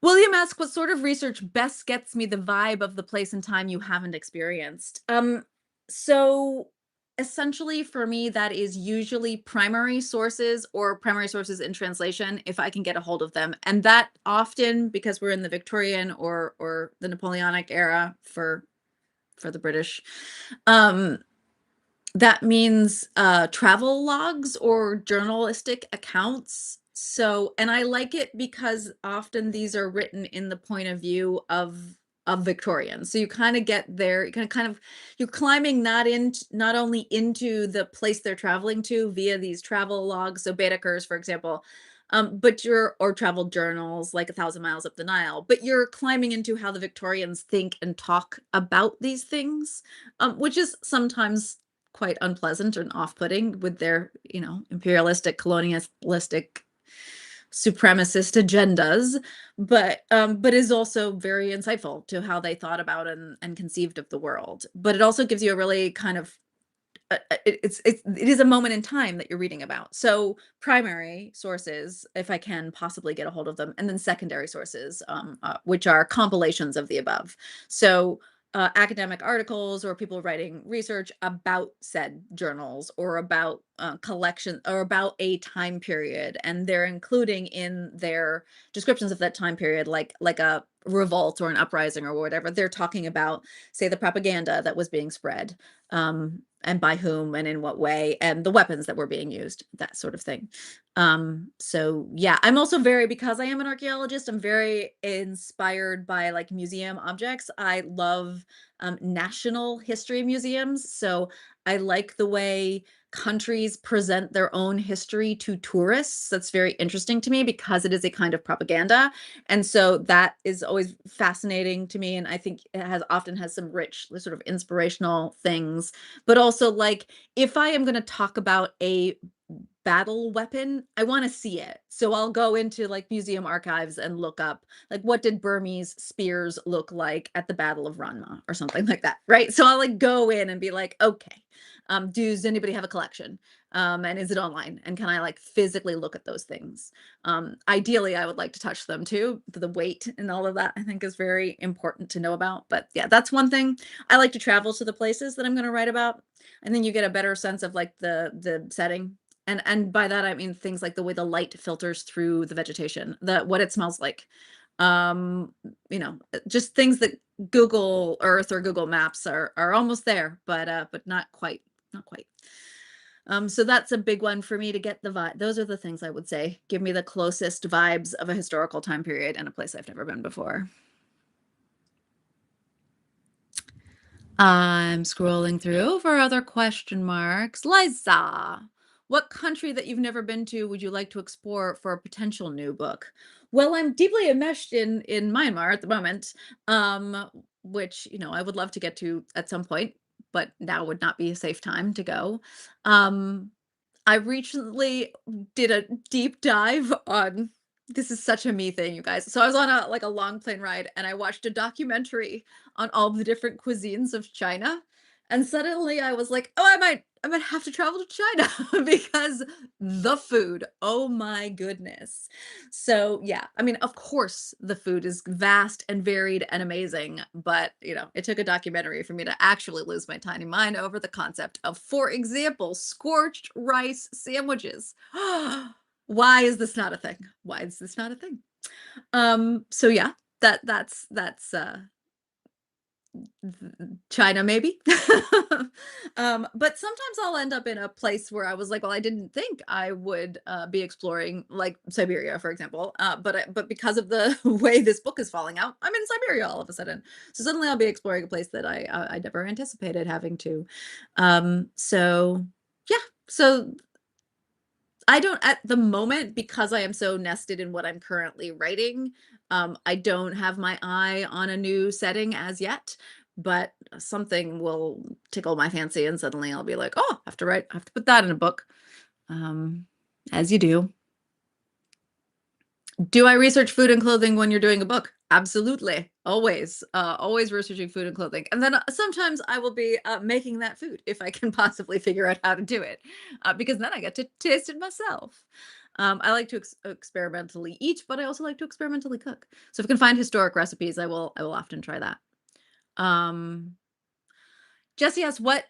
William asks, what sort of research best gets me the vibe of the place and time you haven't experienced? So essentially for me, that is usually primary sources or primary sources in translation, if I can get a hold of them. And that often, because we're in the Victorian or the Napoleonic era for the British, um, that means travel logs or journalistic accounts. So, and I like it because often these are written in the point of view of Victorians. So you kind of get there, you can kind of you're climbing not only into the place they're traveling to via these travel logs, so Baedekers, for example, but you're or travel journals like A Thousand Miles Up the Nile, but you're climbing into how the Victorians think and talk about these things, which is sometimes quite unpleasant and off-putting with their, imperialistic, colonialistic, supremacist agendas, but is also very insightful to how they thought about and conceived of the world. But it also gives you a really kind of it is a moment in time that you're reading about. So primary sources, if I can possibly get a hold of them, and then secondary sources, which are compilations of the above. So academic articles or people writing research about said journals or about collection or about a time period, and they're including in their descriptions of that time period, like a revolt or an uprising or whatever. They're talking about, say, the propaganda that was being spread, and by whom and in what way, and the weapons that were being used, that sort of thing. So yeah, I'm also very because I am an archaeologist, I'm very inspired by like museum objects. I love national history museums. So I like the way countries present their own history to tourists. That's very interesting to me because it is a kind of propaganda. And so that is always fascinating to me. And I think it has often has some rich sort of inspirational things, but also like if I am going to talk about a battle weapon, I wanna see it. So I'll go into, like, museum archives and look up, like, what did Burmese spears look like at the Battle of Ranma or something like that, right? So I'll, like, go in and be like, "Okay, does anybody have a collection? And is it online? And can I, like, physically look at those things?" Ideally, I would like to touch them too. The weight and all of that, I think, is very important to know about, but, yeah, that's one thing. I like to travel to the places that I'm gonna write about, and then you get a better sense of, like, the setting, and by that, I mean things like the way the light filters through the vegetation, the what it smells like. Just things that Google Earth or Google Maps are almost there, but not quite, not quite. So that's a big one for me to get the vibe. Those are the things I would say give me the closest vibes of a historical time period and a place I've never been before. I'm scrolling through for other question marks. Liza, what country that you've never been to would you like to explore for a potential new book? Well, I'm deeply enmeshed in Myanmar at the moment, which I would love to get to at some point, but now would not be a safe time to go. Um, I recently did a deep dive on this is such a me thing, you guys. So I was on a long plane ride and I watched a documentary on all the different cuisines of China. And suddenly I was like, "Oh, I might have to travel to China because the food, oh my goodness." So, yeah, I mean, of course, the food is vast and varied and amazing, but, it took a documentary for me to actually lose my tiny mind over the concept of, for example, scorched rice sandwiches. Why is this not a thing? Why is this not a thing? So yeah, that's China maybe. But sometimes I'll end up in a place where I was like, well, I didn't think I would be exploring like Siberia, for example. But because of the way this book is falling out, I'm in Siberia all of a sudden. So suddenly I'll be exploring a place that I never anticipated having to. So yeah, so I don't at the moment because I am so nested in what I'm currently writing. I don't have my eye on a new setting as yet, but something will tickle my fancy and suddenly I'll be like, "Oh, I have to put that in a book." Um, as you do. Do I research food and clothing when you're doing a book? Absolutely. Always. Always researching food and clothing. And then sometimes I will be making that food if I can possibly figure out how to do it, because then I get to taste it myself. I like to experimentally eat, but I also like to experimentally cook. So if I can find historic recipes, I will often try that. Um, Jesse asks, what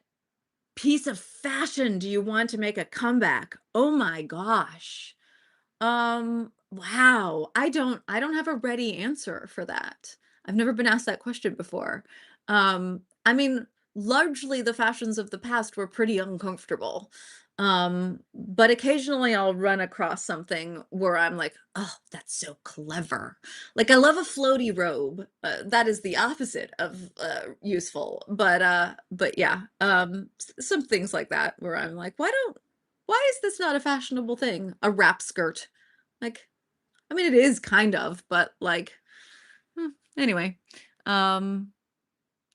piece of fashion do you want to make a comeback? Oh my gosh. Wow. I don't have a ready answer for that. I've never been asked that question before. I mean, largely the fashions of the past were pretty uncomfortable. But occasionally I'll run across something where I'm like, "Oh, that's so clever." Like I love a floaty robe. That is the opposite of useful. But yeah, some things like that where I'm like, why is this not a fashionable thing? A wrap skirt. Like, I mean, it is kind of, but like, hmm, anyway. Um,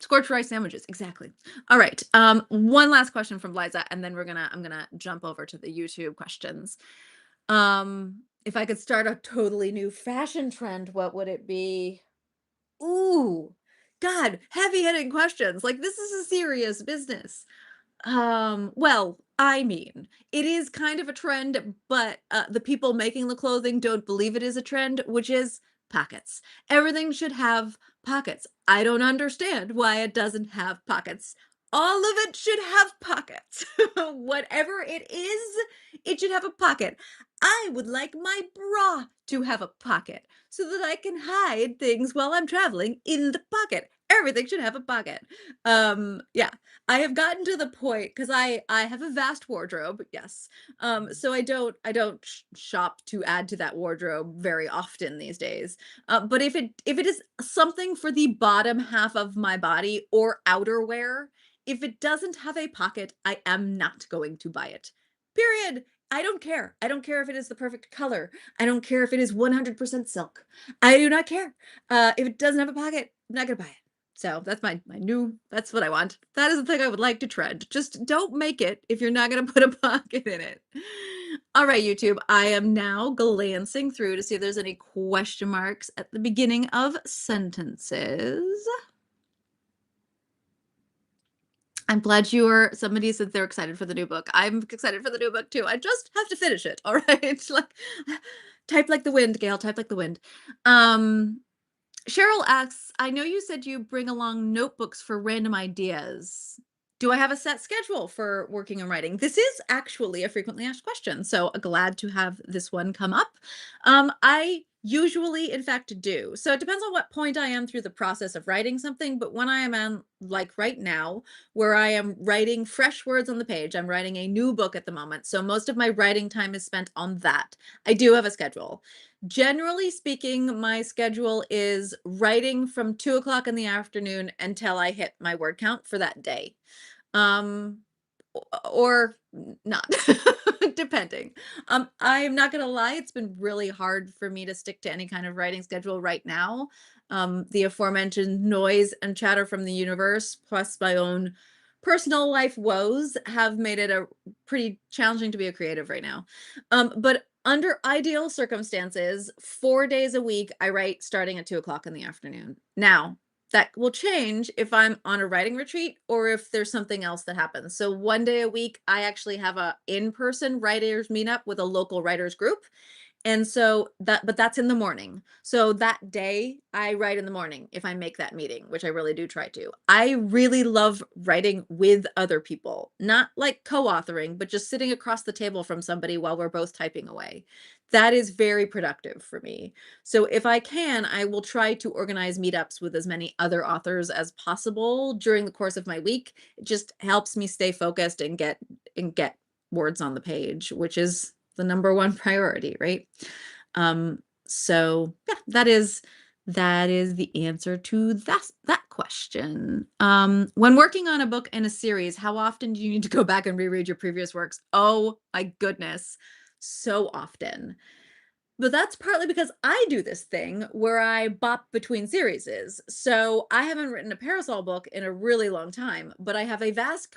Scorched rice sandwiches, exactly. All right. One last question from Liza, and then I'm gonna jump over to the YouTube questions. If I could start a totally new fashion trend, what would it be? Ooh, God, heavy hitting questions. Like, this is a serious business. Well, I mean, it is kind of a trend, but the people making the clothing don't believe it is a trend, which is pockets. Everything should have pockets. I don't understand why it doesn't have pockets. All of it should have pockets. Whatever it is, it should have a pocket. I would like my bra to have a pocket so that I can hide things while I'm traveling in the pocket. Everything should have a pocket. Yeah, I have gotten to the point because I have a vast wardrobe, yes. So I don't shop to add to that wardrobe very often these days. But if it is something for the bottom half of my body or outerwear, if it doesn't have a pocket, I am not going to buy it. Period. I don't care. I don't care if it is the perfect color. I don't care if it is 100% silk. I do not care. If it doesn't have a pocket, I'm not gonna buy it. So that's my new that's what I want. That is the thing I would like to trend. Just don't make it if you're not gonna put a pocket in it. All right, YouTube. I am now glancing through to see if there's any question marks at the beginning of sentences. I'm glad somebody said they're excited for the new book. I'm excited for the new book too. I just have to finish it. All right. Like type like the wind, Gail, type like the wind. Um Cheryl asks, I know you said you bring along notebooks for random ideas. Do I have a set schedule for working and writing? This is actually a frequently asked question, so glad to have this one come up. I usually, in fact, do. So it depends on what point I am through the process of writing something, but when I am on, like right now, where I am writing fresh words on the page, I'm writing a new book at the moment. So most of my writing time is spent on that. I do have a schedule. Generally speaking, my schedule is writing from 2 o'clock in the afternoon until I hit my word count for that day. Um, or not, depending. I am not gonna lie, it's been really hard for me to stick to any kind of writing schedule right now. The aforementioned noise and chatter from the universe, plus my own personal life woes, have made it a pretty challenging to be a creative right now. But under ideal circumstances, 4 days a week, I write starting at 2 o'clock in the afternoon. Now, that will change if I'm on a writing retreat or if there's something else that happens. So one day a week, I actually have a in-person writers meetup with a local writers group. And so but that's in the morning. So that day I write in the morning if I make that meeting, which I really do try to. I really love writing with other people, not like co-authoring, but just sitting across the table from somebody while we're both typing away. That is very productive for me. So if I can, I will try to organize meetups with as many other authors as possible during the course of my week. It just helps me stay focused and get words on the page, which is the number one priority, right? So yeah, that is the answer to that question. When working on a book in a series, how often do you need to go back and reread your previous works? Oh my goodness, so often. But that's partly because I do this thing where I bop between series. So I haven't written a Parasol book in a really long time, but I have a vast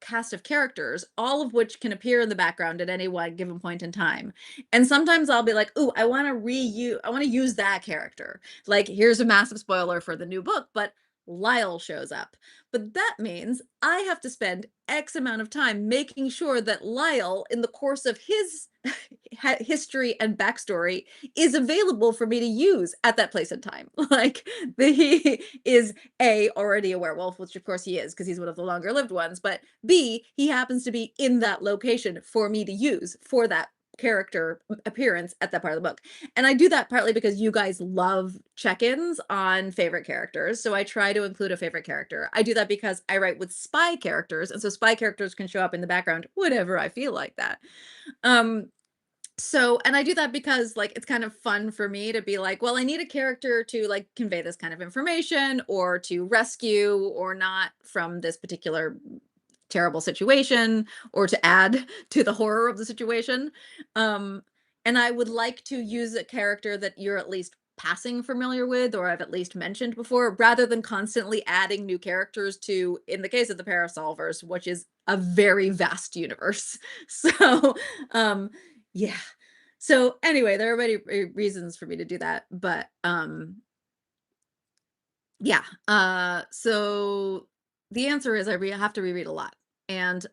cast of characters, all of which can appear in the background at any one given point in time. And sometimes I'll be like, "Ooh, I want to use that character." Like, here's a massive spoiler for the new book, but Lyle shows up. But that means I have to spend X amount of time making sure that Lyle, in the course of his history and backstory, is available for me to use at that place and time. Like, he is A, already a werewolf, which of course he is because he's one of the longer lived ones, but B, he happens to be in that location for me to use for that character appearance at that part of the book. And I do that partly because you guys love check-ins on favorite characters. So I try to include a favorite character. I do that because I write with spy characters. And so spy characters can show up in the background whenever I feel like that. Um, and I do that because, like, it's kind of fun for me to be like, well, I need a character to, like, convey this kind of information or to rescue or not from this particular terrible situation or to add to the horror of the situation. Um, and I would like to use a character that you're at least passing familiar with or I've at least mentioned before, rather than constantly adding new characters to, in the case of the Parasolvers, which is a very vast universe. So, um, yeah. So anyway, there are many reasons for me to do that, but yeah. So the answer is have to reread a lot. And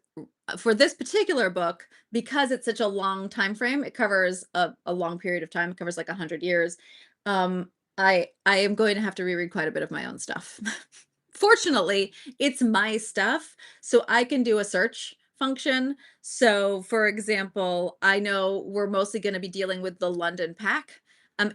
for this particular book, because it's such a long time frame, it covers a long period of time. It covers like 100 years. Um, I am going to have to reread quite a bit of my own stuff. Fortunately, it's my stuff, so I can do a search function. So, for example, I know we're mostly going to be dealing with the London Pack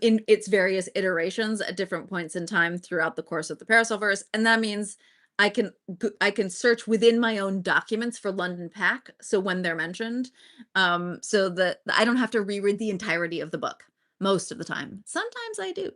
in its various iterations at different points in time throughout the course of the Parasolverse, and that means I can search within my own documents for London Pack, so when they're mentioned, so that I don't have to reread the entirety of the book most of the time. Sometimes I do,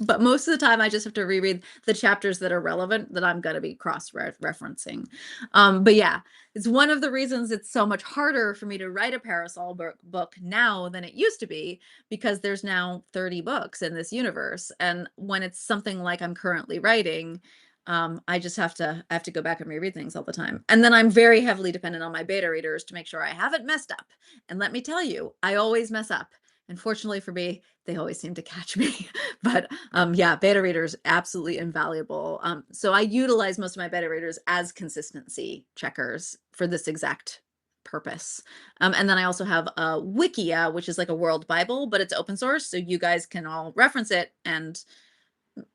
but most of the time I just have to reread the chapters that are relevant that I'm going to be cross-referencing. But yeah, it's one of the reasons it's so much harder for me to write a Parasol book now than it used to be, because there's now 30 books in this universe. And when it's something like I'm currently writing, I just have to go back and reread things all the time. And then I'm very heavily dependent on my beta readers to make sure I haven't messed up. And let me tell you, I always mess up. And fortunately for me, they always seem to catch me. But yeah, beta readers absolutely invaluable. So I utilize most of my beta readers as consistency checkers for this exact purpose. And then I also have a Wikia, which is like a world Bible, but it's open source, so you guys can all reference it and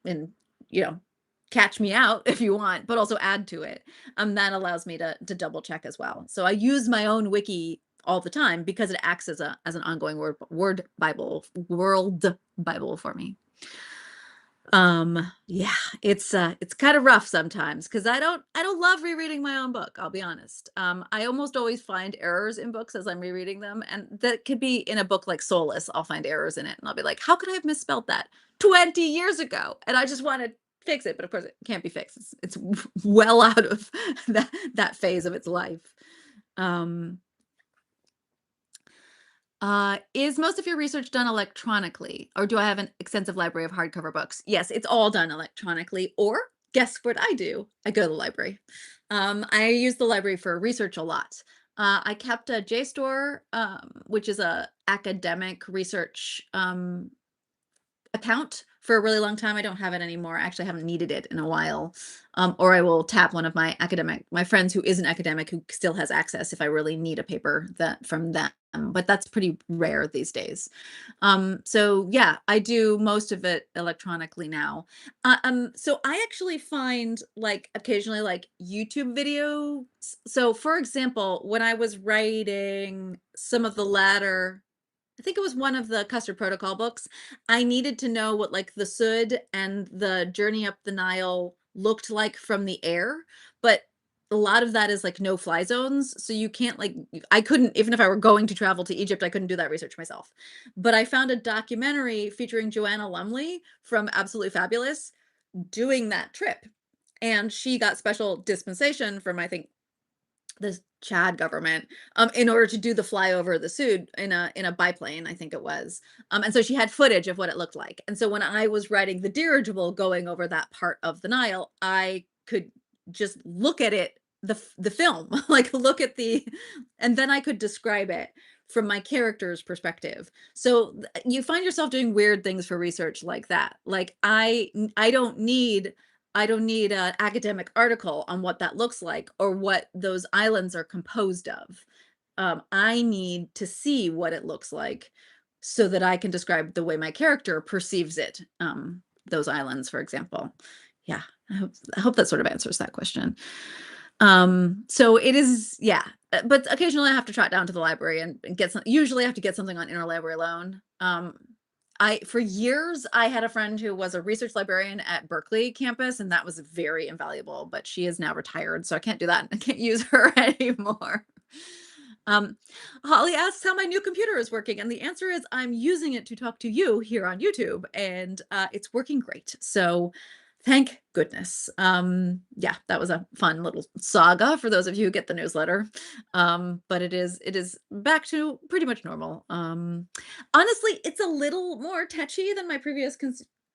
you know catch me out if you want, but also add to it. That allows me to double check as well. So I use my own wiki all the time because it acts as an ongoing world Bible for me. Yeah, it's kind of rough sometimes because I don't love rereading my own book, I'll be honest. I almost always find errors in books as I'm rereading them, and that could be in a book like Soulless. I'll find errors in it and I'll be like, how could I have misspelled that 20 years ago? And I just want to fix it, but of course it can't be fixed. It's well out of that phase of its life. Um is most of your research done electronically, or do I have an extensive library of hardcover books? Yes, it's all done electronically. Or guess what I do? I go to the library. I use the library for research a lot. I kept a JSTOR, which is a academic research account for a really long time. I don't have it anymore. I actually haven't needed it in a while. Or I will tap one of my friends who is an academic who still has access if I really need a paper that from them. But that's pretty rare these days. So yeah, I do most of it electronically now. So I actually find like occasionally like YouTube videos. So for example, when I was writing some of the latter, I think it was one of the Custard Protocol books, I needed to know what like the Sud and the journey up the Nile looked like from the air, but a lot of that is like no fly zones, so you can't like I couldn't, even if I were going to travel to Egypt, I couldn't do that research myself. But I found a documentary featuring Joanna Lumley from Absolutely Fabulous doing that trip, and she got special dispensation from, I think, the Chad government, in order to do the flyover of the Sud in a biplane, I think it was. And so she had footage of what it looked like. And so when I was writing the dirigible going over that part of the Nile, I could just look at it, the film, like look at the, and then I could describe it from my character's perspective. So you find yourself doing weird things for research like that. Like I don't need an academic article on what that looks like or what those islands are composed of. I need to see what it looks like so that I can describe the way my character perceives it. Those islands, for example. Yeah, I hope that sort of answers that question. So it is, yeah, but occasionally I have to trot down to the library and get some. Usually I have to get something on interlibrary loan. I for years I had a friend who was a research librarian at Berkeley campus, and that was very invaluable. But she is now retired, so I can't do that. I can't use her anymore. Um, Holly asks how my new computer is working, and the answer is I'm using it to talk to you here on YouTube, and it's working great. So thank goodness. Yeah, that was a fun little saga for those of you who get the newsletter. But it is back to pretty much normal. Honestly, it's a little more touchy than my previous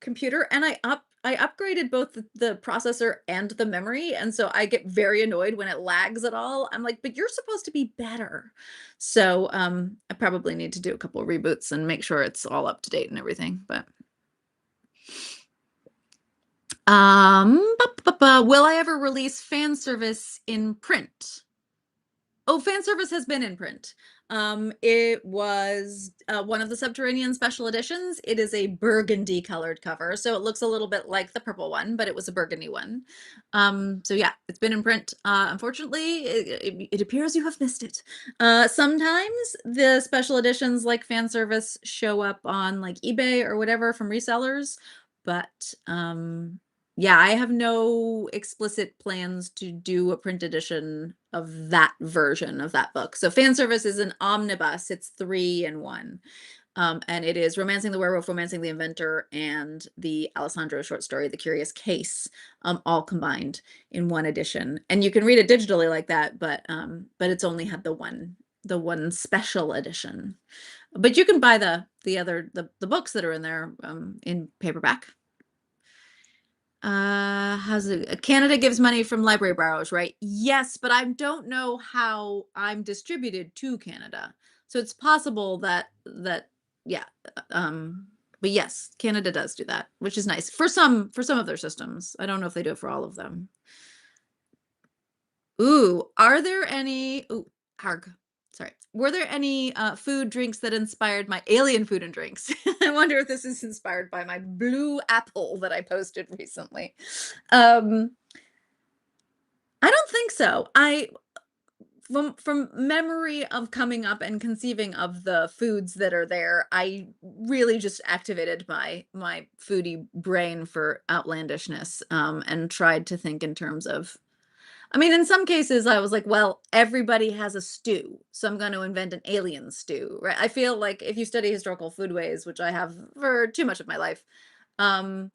computer, and I upgraded both the processor and the memory, and so I get very annoyed when it lags at all. I'm like, but you're supposed to be better. So I probably need to do a couple of reboots and make sure it's all up to date and everything. But will I ever release fan service in print? Oh, fan service has been in print. It was one of the Subterranean special editions. It is a burgundy colored cover, so it looks a little bit like the purple one, but it was a burgundy one. So yeah, it's been in print. Unfortunately, it appears you have missed it. Sometimes the special editions like fan service show up on like eBay or whatever from resellers, but yeah, I have no explicit plans to do a print edition of that version of that book. So fan service is an omnibus. It's 3 in 1. And it is Romancing the Werewolf, Romancing the Inventor, and the Alessandro short story, The Curious Case, all combined in one edition. And you can read it digitally like that, but it's only had the one special edition. But you can buy the books that are in there in paperback. How's it? Canada gives money from library borrows, right? Yes, but I don't know how I'm distributed to Canada. So it's possible that yeah, but yes, Canada does do that, which is nice for some of their systems. I don't know if they do it for all of them. Ooh, are there any ooh, harg. Sorry. Were there any food drinks that inspired my alien food and drinks? I wonder if this is inspired by my blue apple that I posted recently. Um, I don't think so. I from memory of coming up and conceiving of the foods that are there, I really just activated my foodie brain for outlandishness, and tried to think in terms of, I mean, in some cases, I was like, well, everybody has a stew, so I'm going to invent an alien stew, right? I feel like if you study historical foodways, which I have for too much of my life, um,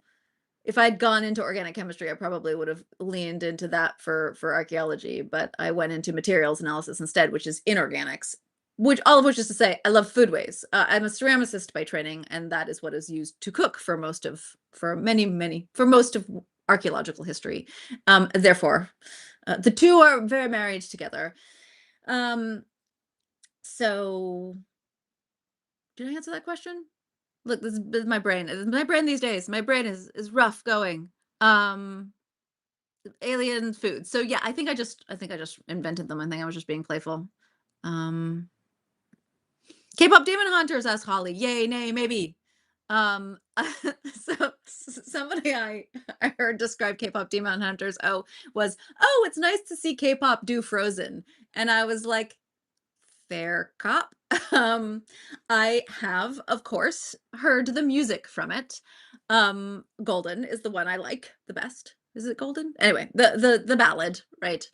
if I'd gone into organic chemistry, I probably would have leaned into that for archaeology, but I went into materials analysis instead, which is inorganics. Which all of which is to say, I love foodways. I'm a ceramicist by training, and that is what is used to cook for most of archaeological history. Therefore, the two are very married together. Um, so did I answer that question? Look, this is my brain. This is my brain these days. My brain is rough going. Um, Alien food. So yeah, I think I just invented them. I think I was just being playful. Um, K-pop Demon Hunters, asked Holly. Yay, nay, maybe. Somebody I heard describe K-pop Demon Hunters. Oh, it's nice to see K-pop do Frozen, and I was like, fair cop. Um, I have, of course, heard the music from it. Golden is the one I like the best. Is it Golden? Anyway, the ballad, right?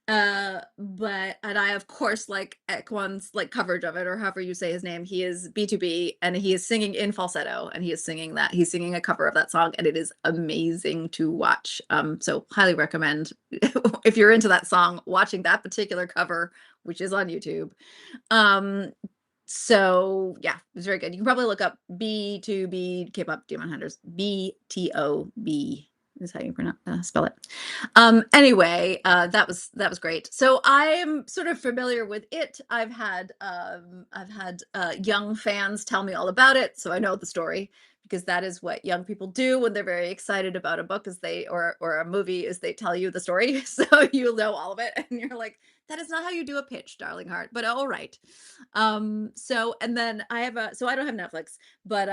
But and I of course like Ekwan's like coverage of it, or however you say his name. He is B2B and he is singing in falsetto, and he's singing a cover of that song, and it is amazing to watch. So highly recommend if you're into that song, watching that particular cover, which is on YouTube. Um, so yeah, it's very good. You can probably look up B2B K-pop Demon Hunters. BTOB is how you pronounce spell it. Anyway, that was great. So I'm sort of familiar with it. I've had young fans tell me all about it, so I know the story, because that is what young people do when they're very excited about a book, is they or a movie, is they tell you the story. So you know all of it, and you're like, that is not how you do a pitch, darling heart, but all right. So and then I don't have Netflix, but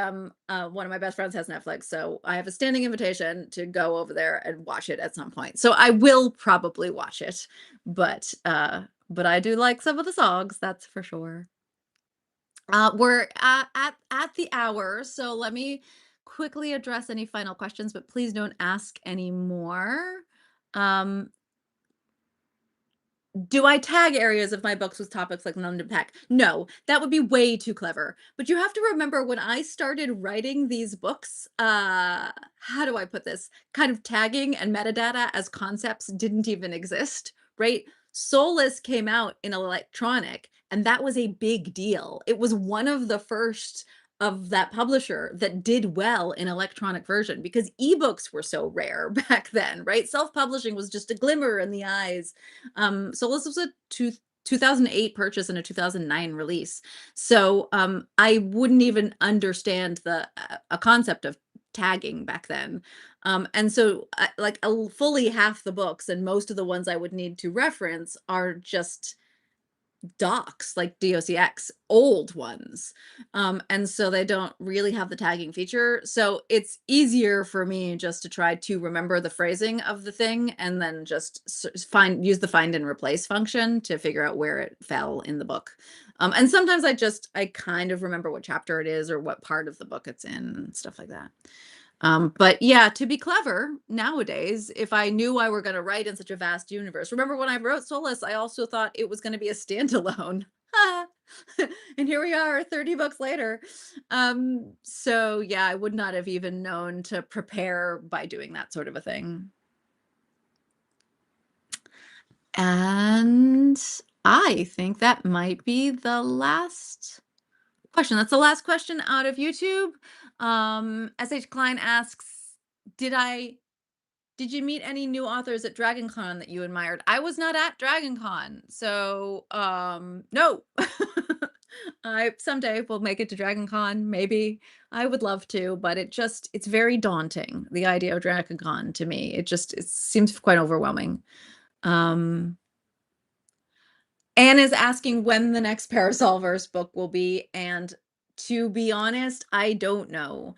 one of my best friends has Netflix, so I have a standing invitation to go over there and watch it at some point. So I will probably watch it, but I do like some of the songs, that's for sure. We're at the hour, so let me quickly address any final questions, but please don't ask any more. Um, Do I tag areas of my books with topics like none to pack? No, that would be way too clever. But you have to remember, when I started writing these books, how do I put this? Kind of tagging and metadata as concepts didn't even exist, right? Soulless came out in electronic, and that was a big deal. It was one of the first of that publisher that did well in electronic version, because ebooks were so rare back then, right? Self-publishing was just a glimmer in the eyes. So this was a 2008 purchase and a 2009 release. So I wouldn't even understand the a concept of tagging back then. And so like fully half the books and most of the ones I would need to reference are just docs, like docx, old ones. And so they don't really have the tagging feature, so it's easier for me just to try to remember the phrasing of the thing, and then just use the find and replace function to figure out where it fell in the book. And sometimes I kind of remember what chapter it is or what part of the book it's in and stuff like that. But yeah, to be clever nowadays, if I knew I were going to write in such a vast universe, remember when I wrote Solus, I also thought it was going to be a standalone. And here we are 30 books later. So yeah, I would not have even known to prepare by doing that sort of a thing. And I think that might be the last question. That's the last question out of YouTube. SH Klein asks, did I did you meet any new authors at DragonCon that you admired? I was not at DragonCon, so no. I someday will make it to DragonCon, maybe. I would love to, but it's very daunting, the idea of DragonCon to me. It seems quite overwhelming. Um Anne is asking when the next Parasolverse book will be, and to be honest, I don't know.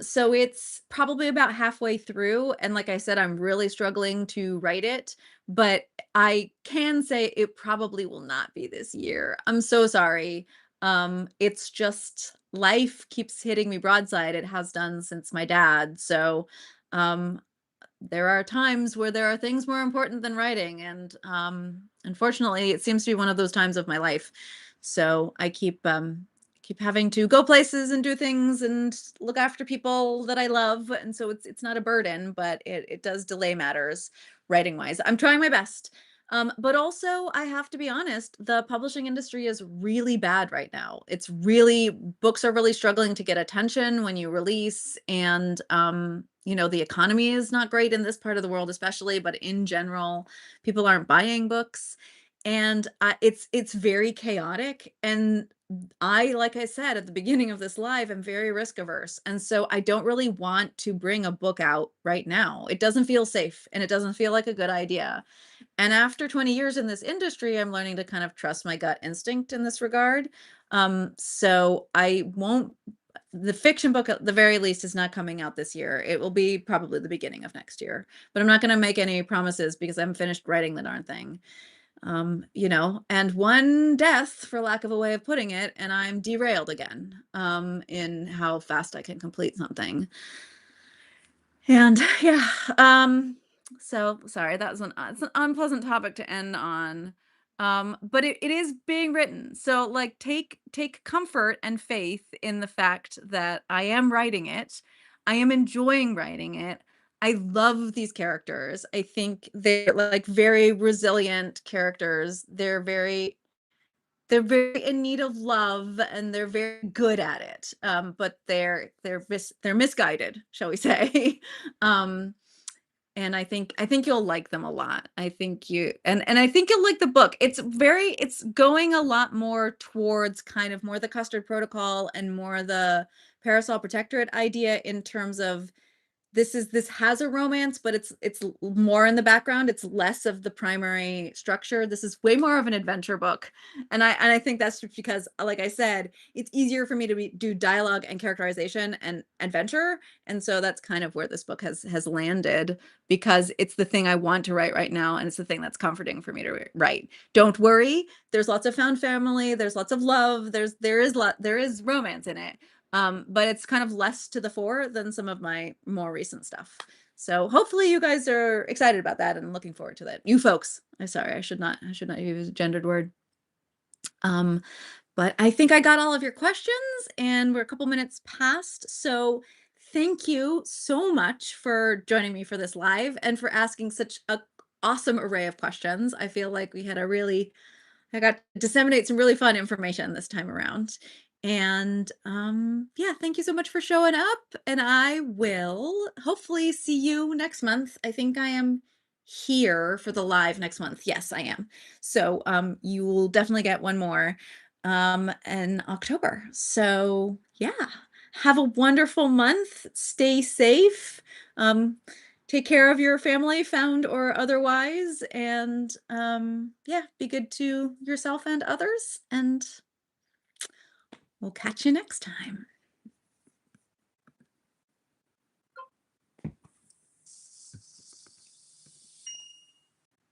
So it's probably about halfway through, and like I said, I'm really struggling to write it, but I can say it probably will not be this year. I'm so sorry. It's just life keeps hitting me broadside. It has done since my dad. So, um, there are times where there are things more important than writing, and unfortunately it seems to be one of those times of my life. So I keep having to go places and do things and look after people that I love, and so it's not a burden, but it does delay matters writing wise. I'm trying my best. But also, I have to be honest, the publishing industry is really bad right now. Books are really struggling to get attention when you release, and the economy is not great in this part of the world especially, but in general, people aren't buying books. and, it's very chaotic, and I, like I said at the beginning of this live, am very risk averse, and so I don't really want to bring a book out right now. It doesn't feel safe, and it doesn't feel like a good idea. And after 20 years in this industry, I'm learning to kind of trust my gut instinct in this regard. So I won't the fiction book at the very least is not coming out this year. It will be probably the beginning of next year. But I'm not going to make any promises because I haven't finished writing the darn thing. And one death, for lack of a way of putting it, and I'm derailed again in how fast I can complete something. And yeah, so sorry, that was it's an unpleasant topic to end on. But it is being written. So like take comfort and faith in the fact that I am writing it. I am enjoying writing it. I love these characters. I think they're like very resilient characters. They're very in need of love and they're very good at it. But they're misguided, shall we say. um and I think you'll like them a lot. I think you and I think you'll like the book. It's going a lot more towards kind of more the Custard Protocol and more the Parasol Protectorate idea in terms of this has a romance, but it's more in the background. It's less of the primary structure. This is way more of an adventure book. And I think that's just because, like I said, it's easier for me to do dialogue and characterization and adventure. And so that's kind of where this book has landed because it's the thing I want to write right now. And it's the thing that's comforting for me to write. Don't worry. There's lots of found family. There's lots of love. There is romance in it, but it's kind of less to the fore than some of my more recent stuff. So hopefully you guys are excited about that and looking forward to that. You folks. I'm sorry, I should not use a gendered word. Um, but I think I got all of your questions and we're a couple minutes past. So thank you so much for joining me for this live and for asking such a awesome array of questions. I feel like I got to disseminate some really fun information this time around. And yeah, thank you so much for showing up. And I will hopefully see you next month. I think I am here for the live next month. Yes, I am. So you will definitely get one more in October. So yeah, have a wonderful month. Stay safe. Um, take care of your family, found or otherwise, and yeah, be good to yourself and others, and we'll catch you next time.